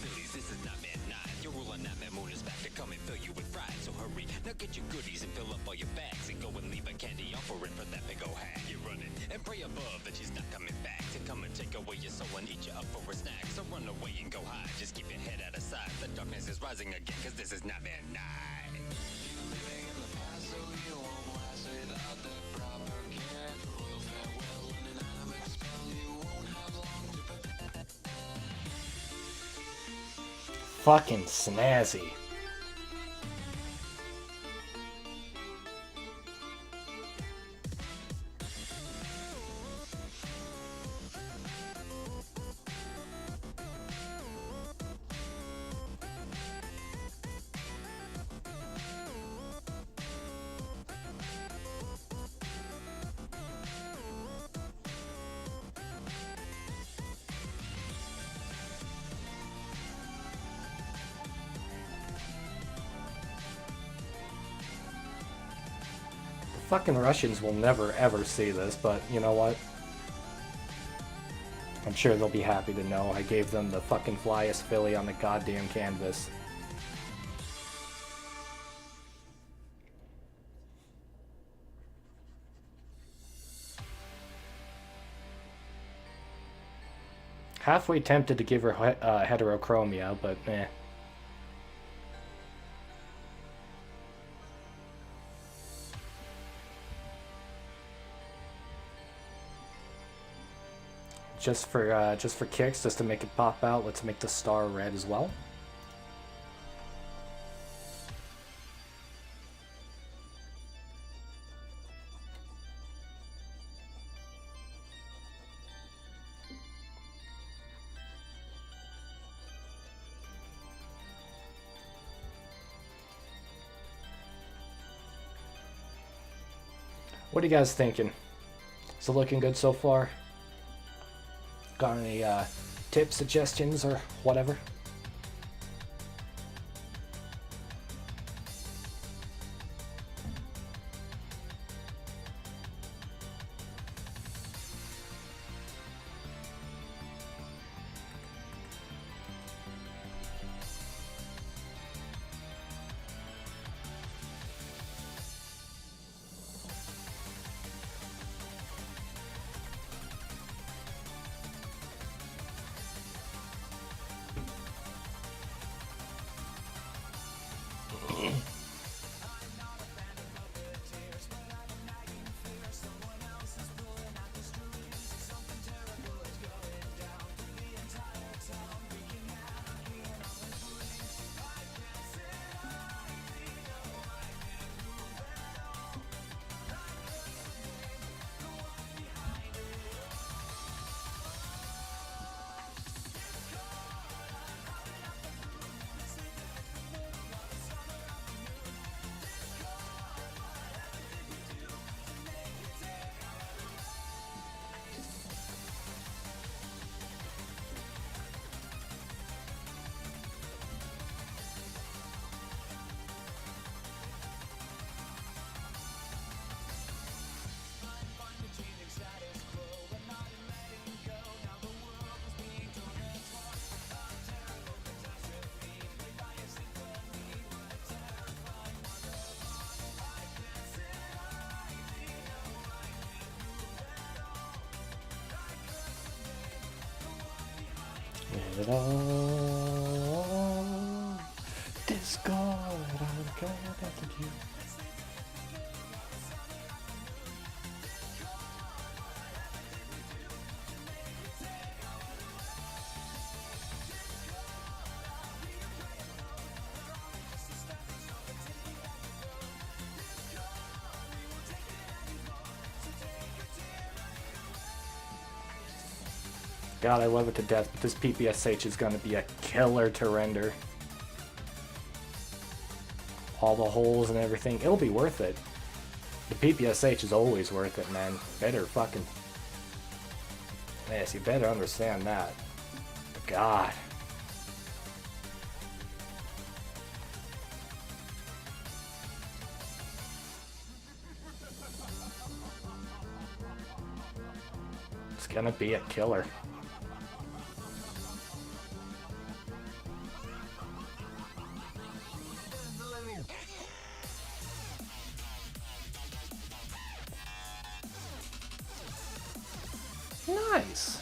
Billies, this is Nightmare 9. Your ruler Nightmare Moon is back to come and fill you with fright. So hurry, now get your goodies and fill up all your bags and go and leave a candy offering for that big old hag. You're running and pray above that she's not coming back to come and take away your soul and eat you up for a snack. So run away and go hide. Just keep your head out of sight. The darkness is rising again, cause this is Nightmare 9. Fucking snazzy. Fucking Russians will never ever see this, but you know what? I'm sure they'll be happy to know I gave them the fucking flyest filly on the goddamn canvas. Halfway tempted to give her heterochromia, but eh. Just for kicks, just to make it pop out, let's make the star red as well. What are you guys thinking? Is it looking good so far? Got any tips, suggestions, or whatever? It all discard. I'm glad after you. God, I love it to death, but this PPSH is going to be a killer to render. All the holes and everything. It'll be worth it. The PPSH is always worth it, man. Better fucking... Yes, you better understand that. God. Let's Gonna be a killer. Nice.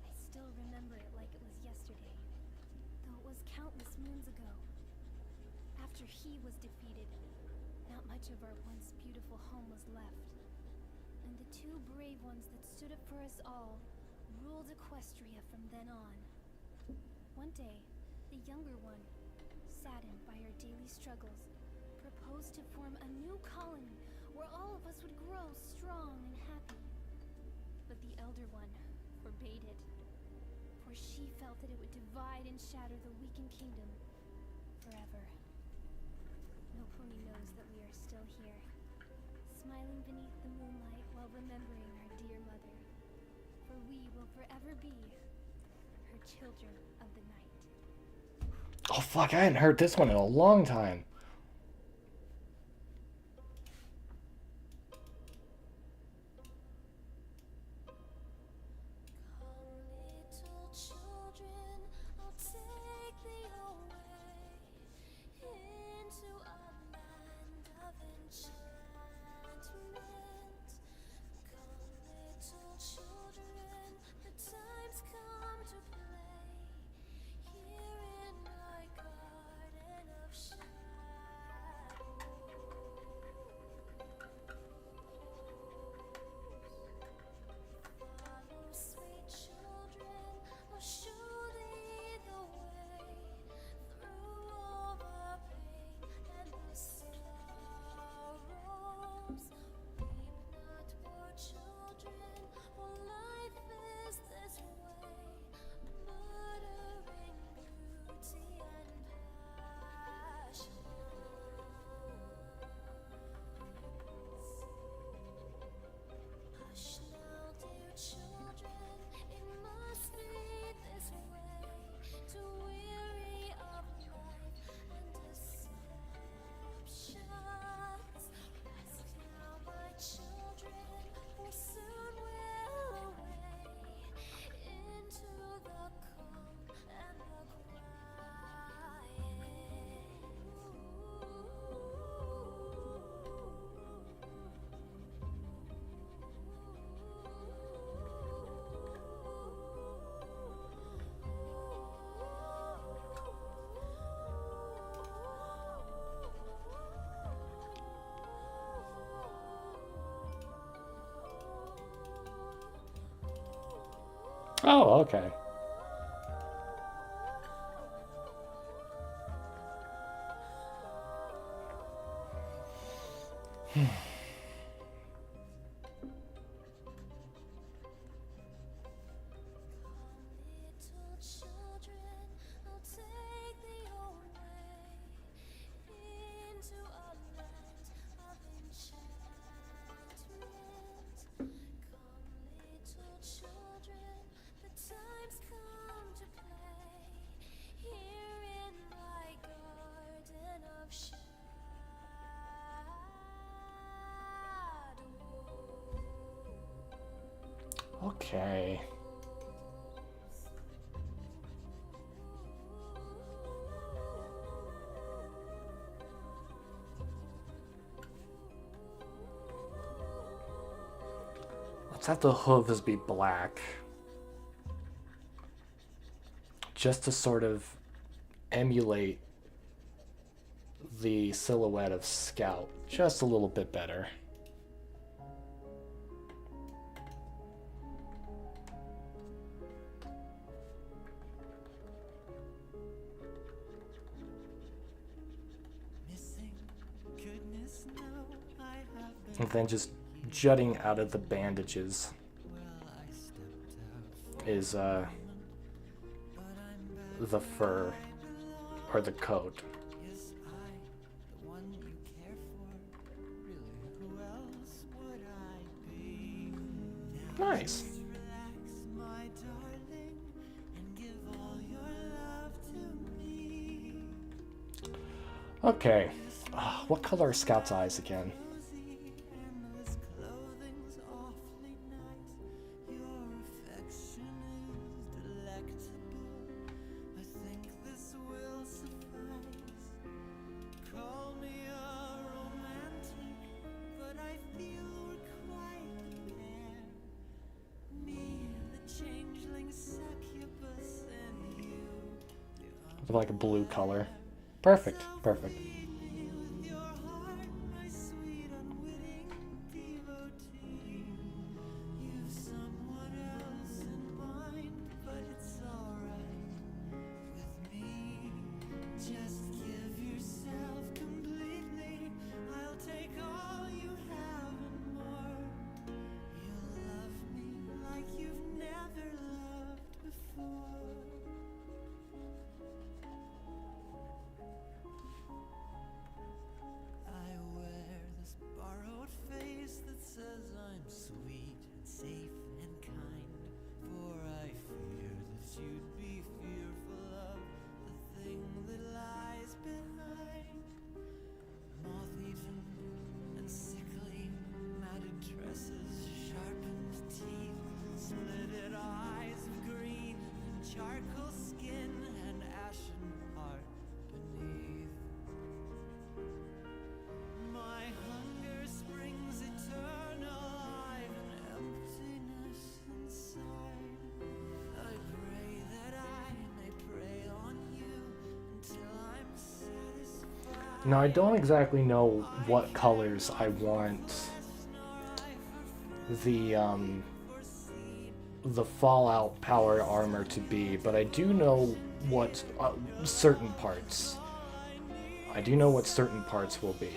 I still remember it like it was yesterday, though it was countless moons ago. After he was defeated, not much of our once beautiful home was left. And the two brave ones that stood up for us all ruled Equestria from then on. One day, the younger one, saddened by our daily struggles, proposed to form a new colony where all of us would grow strong and happy. But the elder one forbade it, for she felt that it would divide and shatter the weakened kingdom forever. No pony knows that we are still here, smiling beneath the moonlight while remembering our dear mother, for we will forever be her children of the night. Oh fuck, I hadn't heard this one in a long time. Little children, I'll take thee away into a land of enchantment. Come, little children, the time's come to play here in my garden of Follow, sweet children, I'll show thee the way through all the pain and the sorrows. Weep not, poor children, for life is this way, murdering beauty and passion. Hush now, dear children, it must be this way, to weary of life and deceptions. Rest now, my children, for soon we'll away into the calm and the Oh, okay. Little children, I'll take thee away into a land of enchantment. Come, little children, the time's come to play here in my garden of shadow. Okay. Let's have the hooves be black. Just to sort of emulate the silhouette of Scout just a little bit better. And then just jutting out of the bandages is the fur or the coat. Nice. Okay. What color are Scout's eyes again? Like a blue color. Perfect, perfect. Now, I don't exactly know what colors I want the Fallout powered armor to be, but I do know what certain parts. I do know what certain parts will be.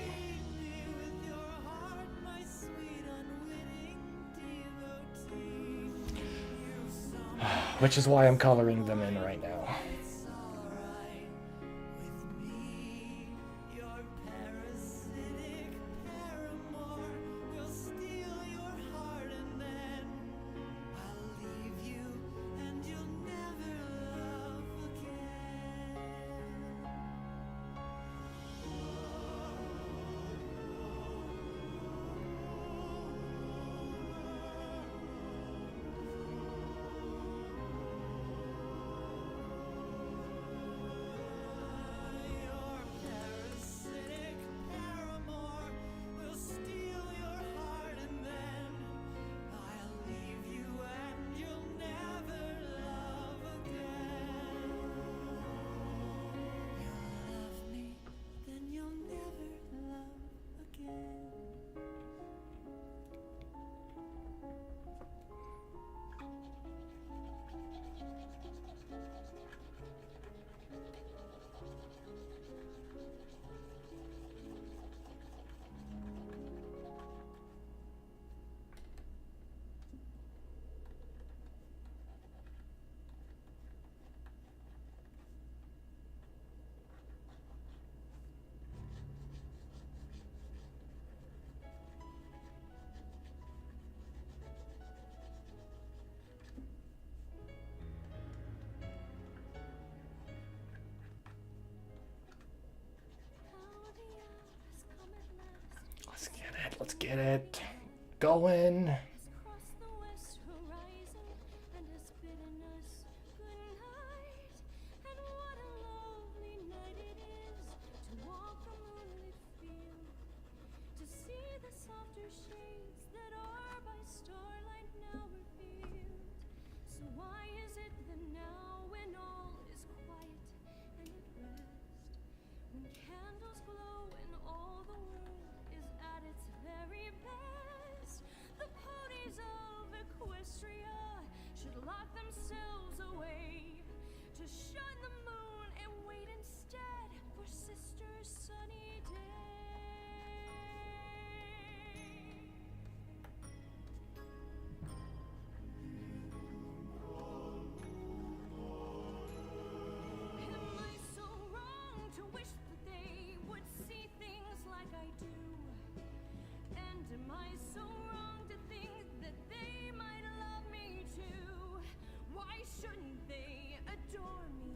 Which is why I'm coloring them in right now. Let's get it going. Across the west horizon and has bidden us good night. And what a lovely night it is to walk a moonlit field, to see the softer shades that are by starlight sunny day. Am I so wrong to wish that they would see things like I do? And am I so wrong to think that they might love me too? Why shouldn't they adore me?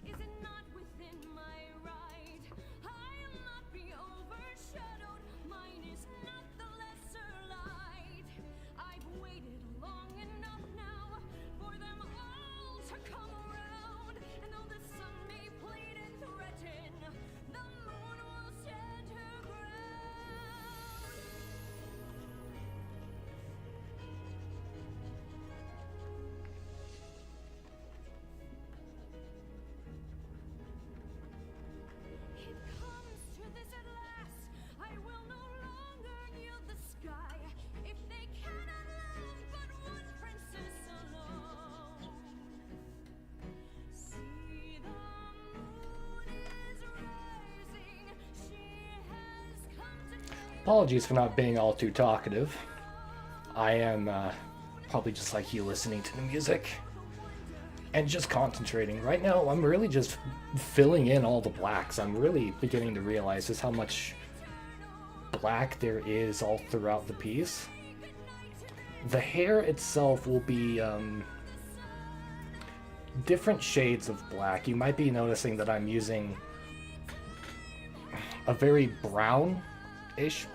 Is it not within my right? I'll not be overshadowed. Mine is not the lesser light. I've waited long enough now for them all to come around. And though the sun may plead and threaten, the moon will stand her ground. It comes to this at last. I will no longer yield the sky. If they cannot love but one princess alone. See, the moon is rising. She has come to take Apologies for not being all too talkative. I am probably just like you, listening to the music and just concentrating. Right now, I'm really just filling in all the blacks. I'm really beginning to realize just how much black there is all throughout the piece. The hair itself will be different shades of black. You might be noticing that I'm using a very brown-ish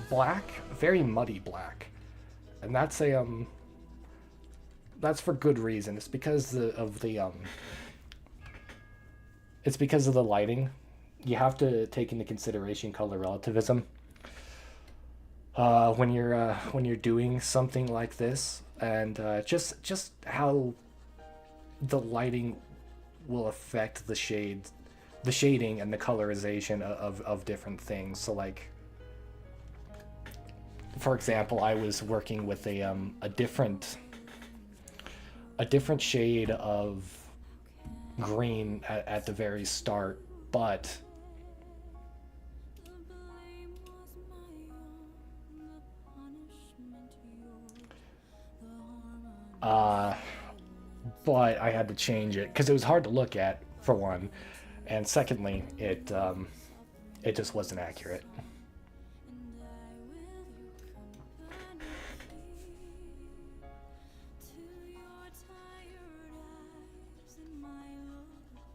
black, very muddy black, and that's for good reason. It's because it's because of the lighting. You have to take into consideration color relativism when you're doing something like this, and just how the lighting will affect the shading and the colorization of different things. So like, for example, I was working with a different shade of green at the very start, but the blame was my own, the punishment yours, the harm but I had to change it because it was hard to look at, for one, and secondly, it just wasn't accurate. and I will you company to your tired eyes, and my lullabies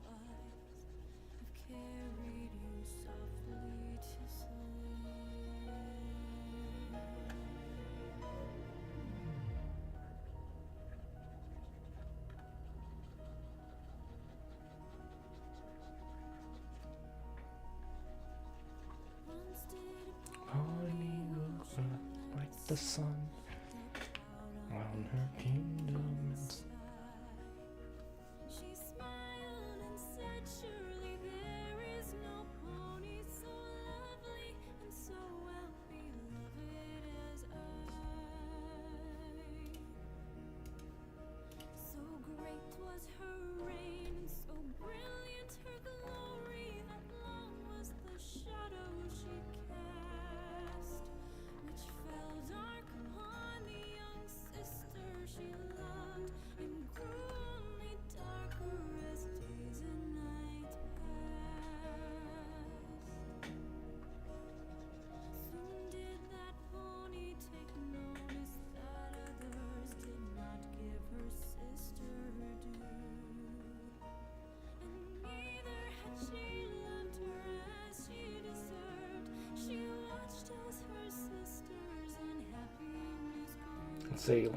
have carried you softly to sleep. Once did a pony Like the sun around her kingdom. She smiled and said, surely there is no pony so lovely and so well beloved as I. So great was her reign and so brilliant her glory that long was the shadow she cast, which fell dark upon the young sister she loved, and grew only darker as days and night passed. Soon did that pony take notice that others did not give her sister her due, and neither had she loved her as she deserved. She watched as her sister's unhappiness grew. Let's see.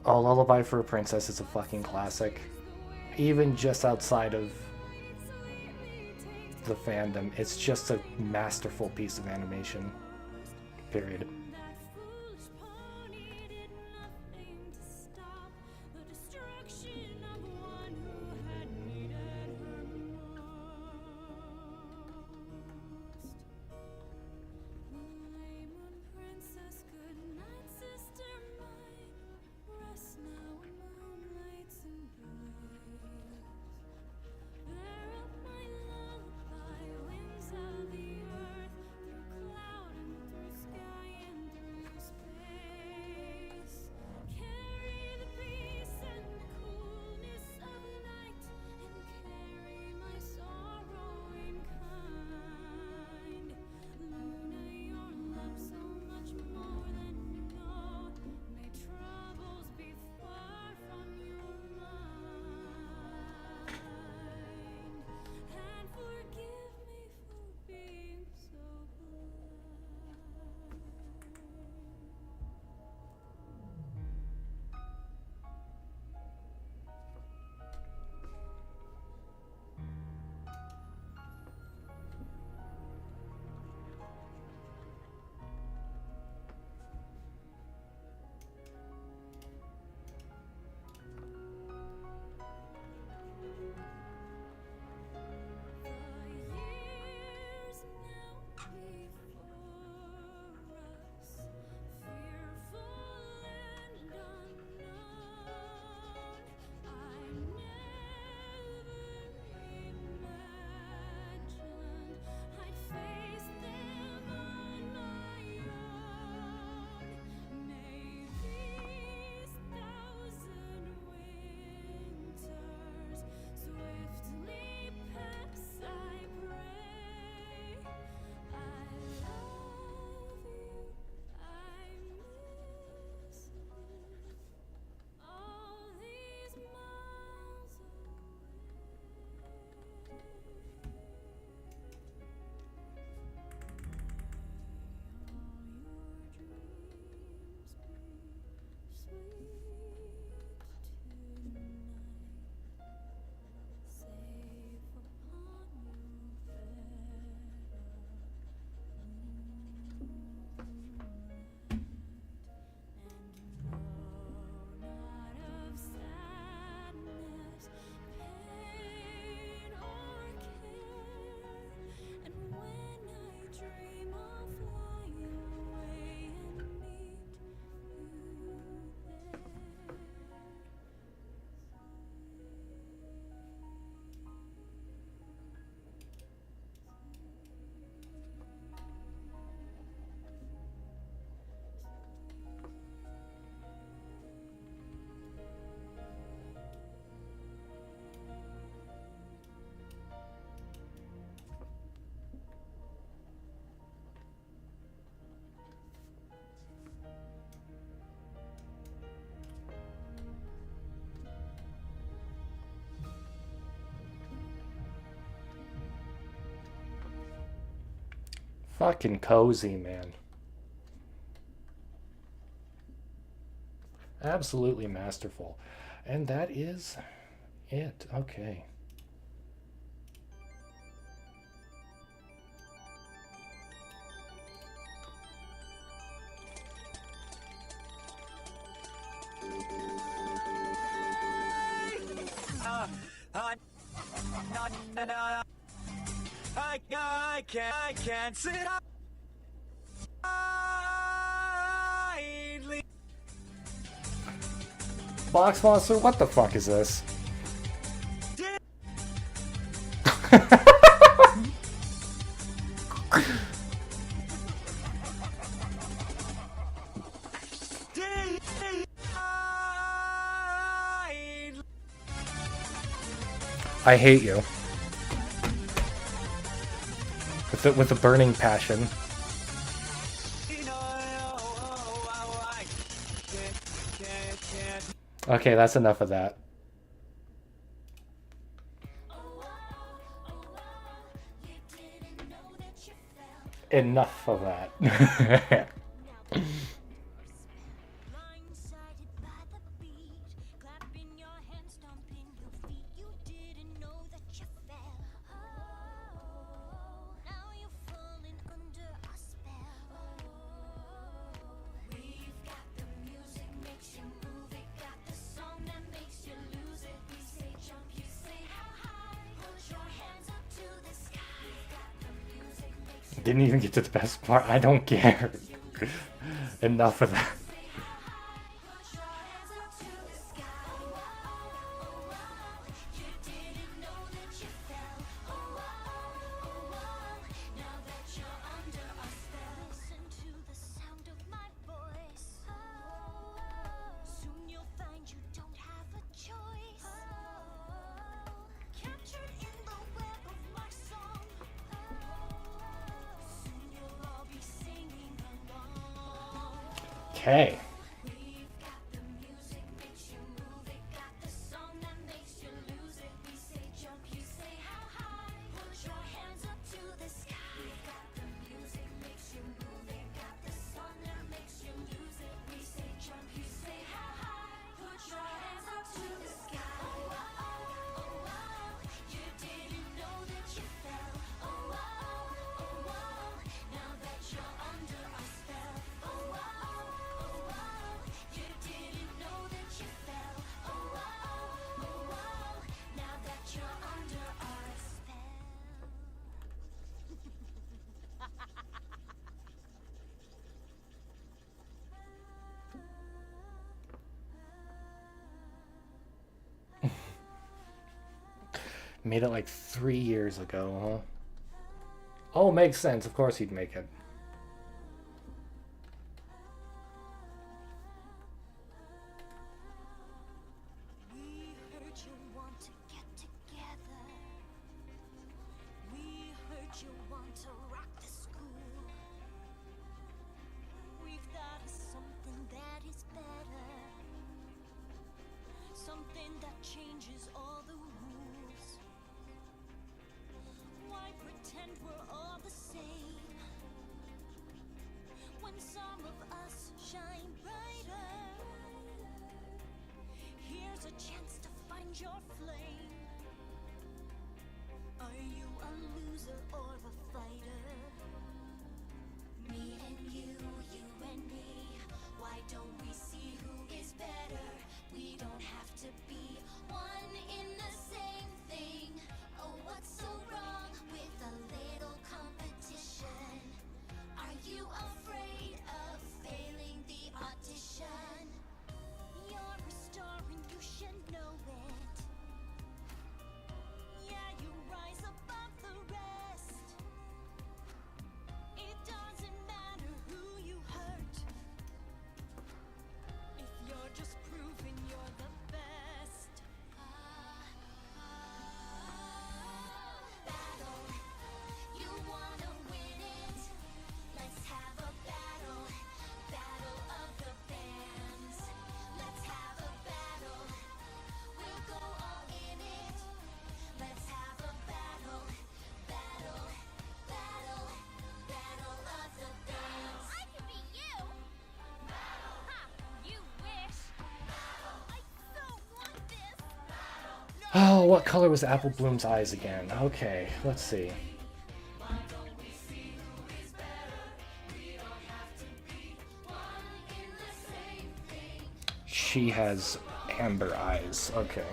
Oh, Lullaby for a Princess is a fucking classic. Even just outside of the fandom, it's just a masterful piece of animation. Period. That foolish pony did nothing to stop the destruction of one who had needed her most. The Laymoon Princess, good night, sister mine. Rest now in moonlight's embrace. Bear up my lullaby Fucking cozy, man. Absolutely masterful. And that is it. Okay. I can't sit idly. Box Monster, what the fuck is this? I hate you. With a burning passion. Okay, that's enough of that. Enough of that. Blindsided by the beat, clapping your hands, stomping your feet. You didn't know that you fell. Now you're falling under a spell. We've got the music makes you move it, got the song that makes you lose it. We say jump, you say how high. Put your hands up to the sky. We've got the music makes you Didn't even get to the best part. I don't care. Enough of that. put your hands up to the sky. You didn't know that you fell. Now that you're under a spell, listen to the sound of my voice. Soon you'll find you don't have a choice. Captured in the web of my song. Soon you'll all be singing along. Okay. We've got the music makes you move it, got the song that makes you lose it. We say jump, you say how high. Put your hands up to the sky. We've got the music makes you move it, got the song that makes you lose it. We say jump, you say how high. Put your hands up to the sky. You didn't know that you fell. Now that you're under a spell. You didn't know that you fell. Now that you're under our spell. Made it like 3 years ago, huh? Oh, makes sense. Of course he'd make it. We heard you want to get together. We heard you want to rock the school. We've got something that is better. Something that changes all the rules. Why pretend we're all the same? Oh, what color was Apple Bloom's eyes again? Okay, let's see. She has amber eyes. Okay.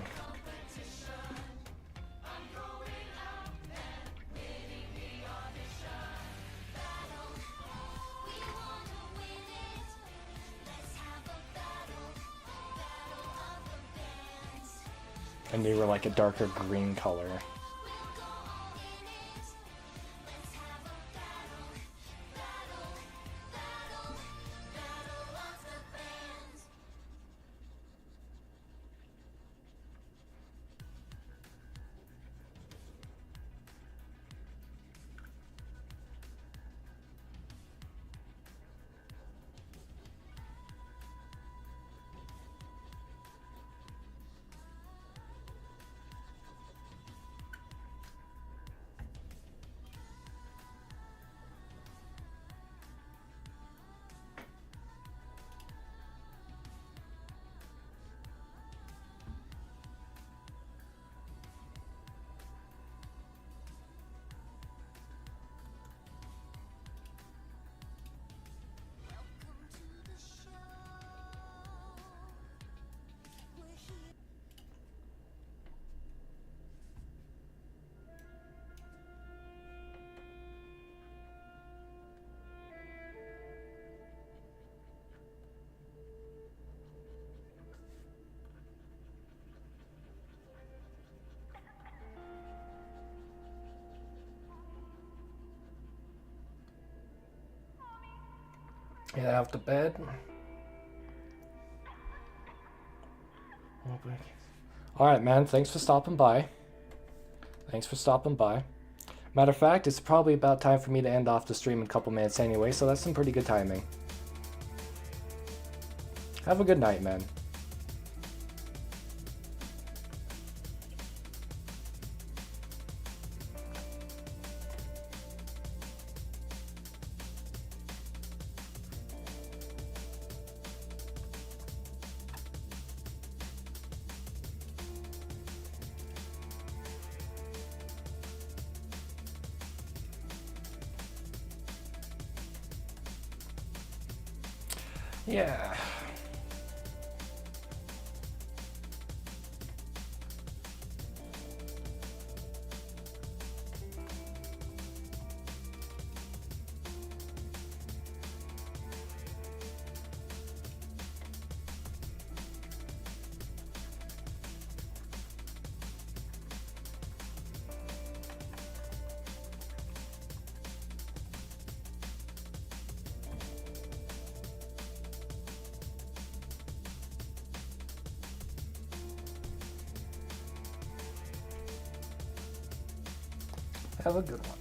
And they were like a darker green color. Get out the bed. Alright, man. Thanks for stopping by. Thanks for stopping by. Matter of fact, it's probably about time for me to end off the stream in a couple minutes anyway, so that's some pretty good timing. Have a good night, man. Yeah. Have a good one.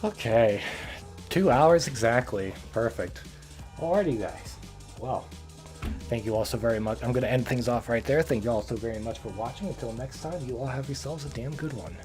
Okay, 2 hours exactly. Perfect. Alrighty, guys. Well, thank you all so very much. I'm going to end things off right there. Thank you all so very much for watching. Until next time, you all have yourselves a damn good one.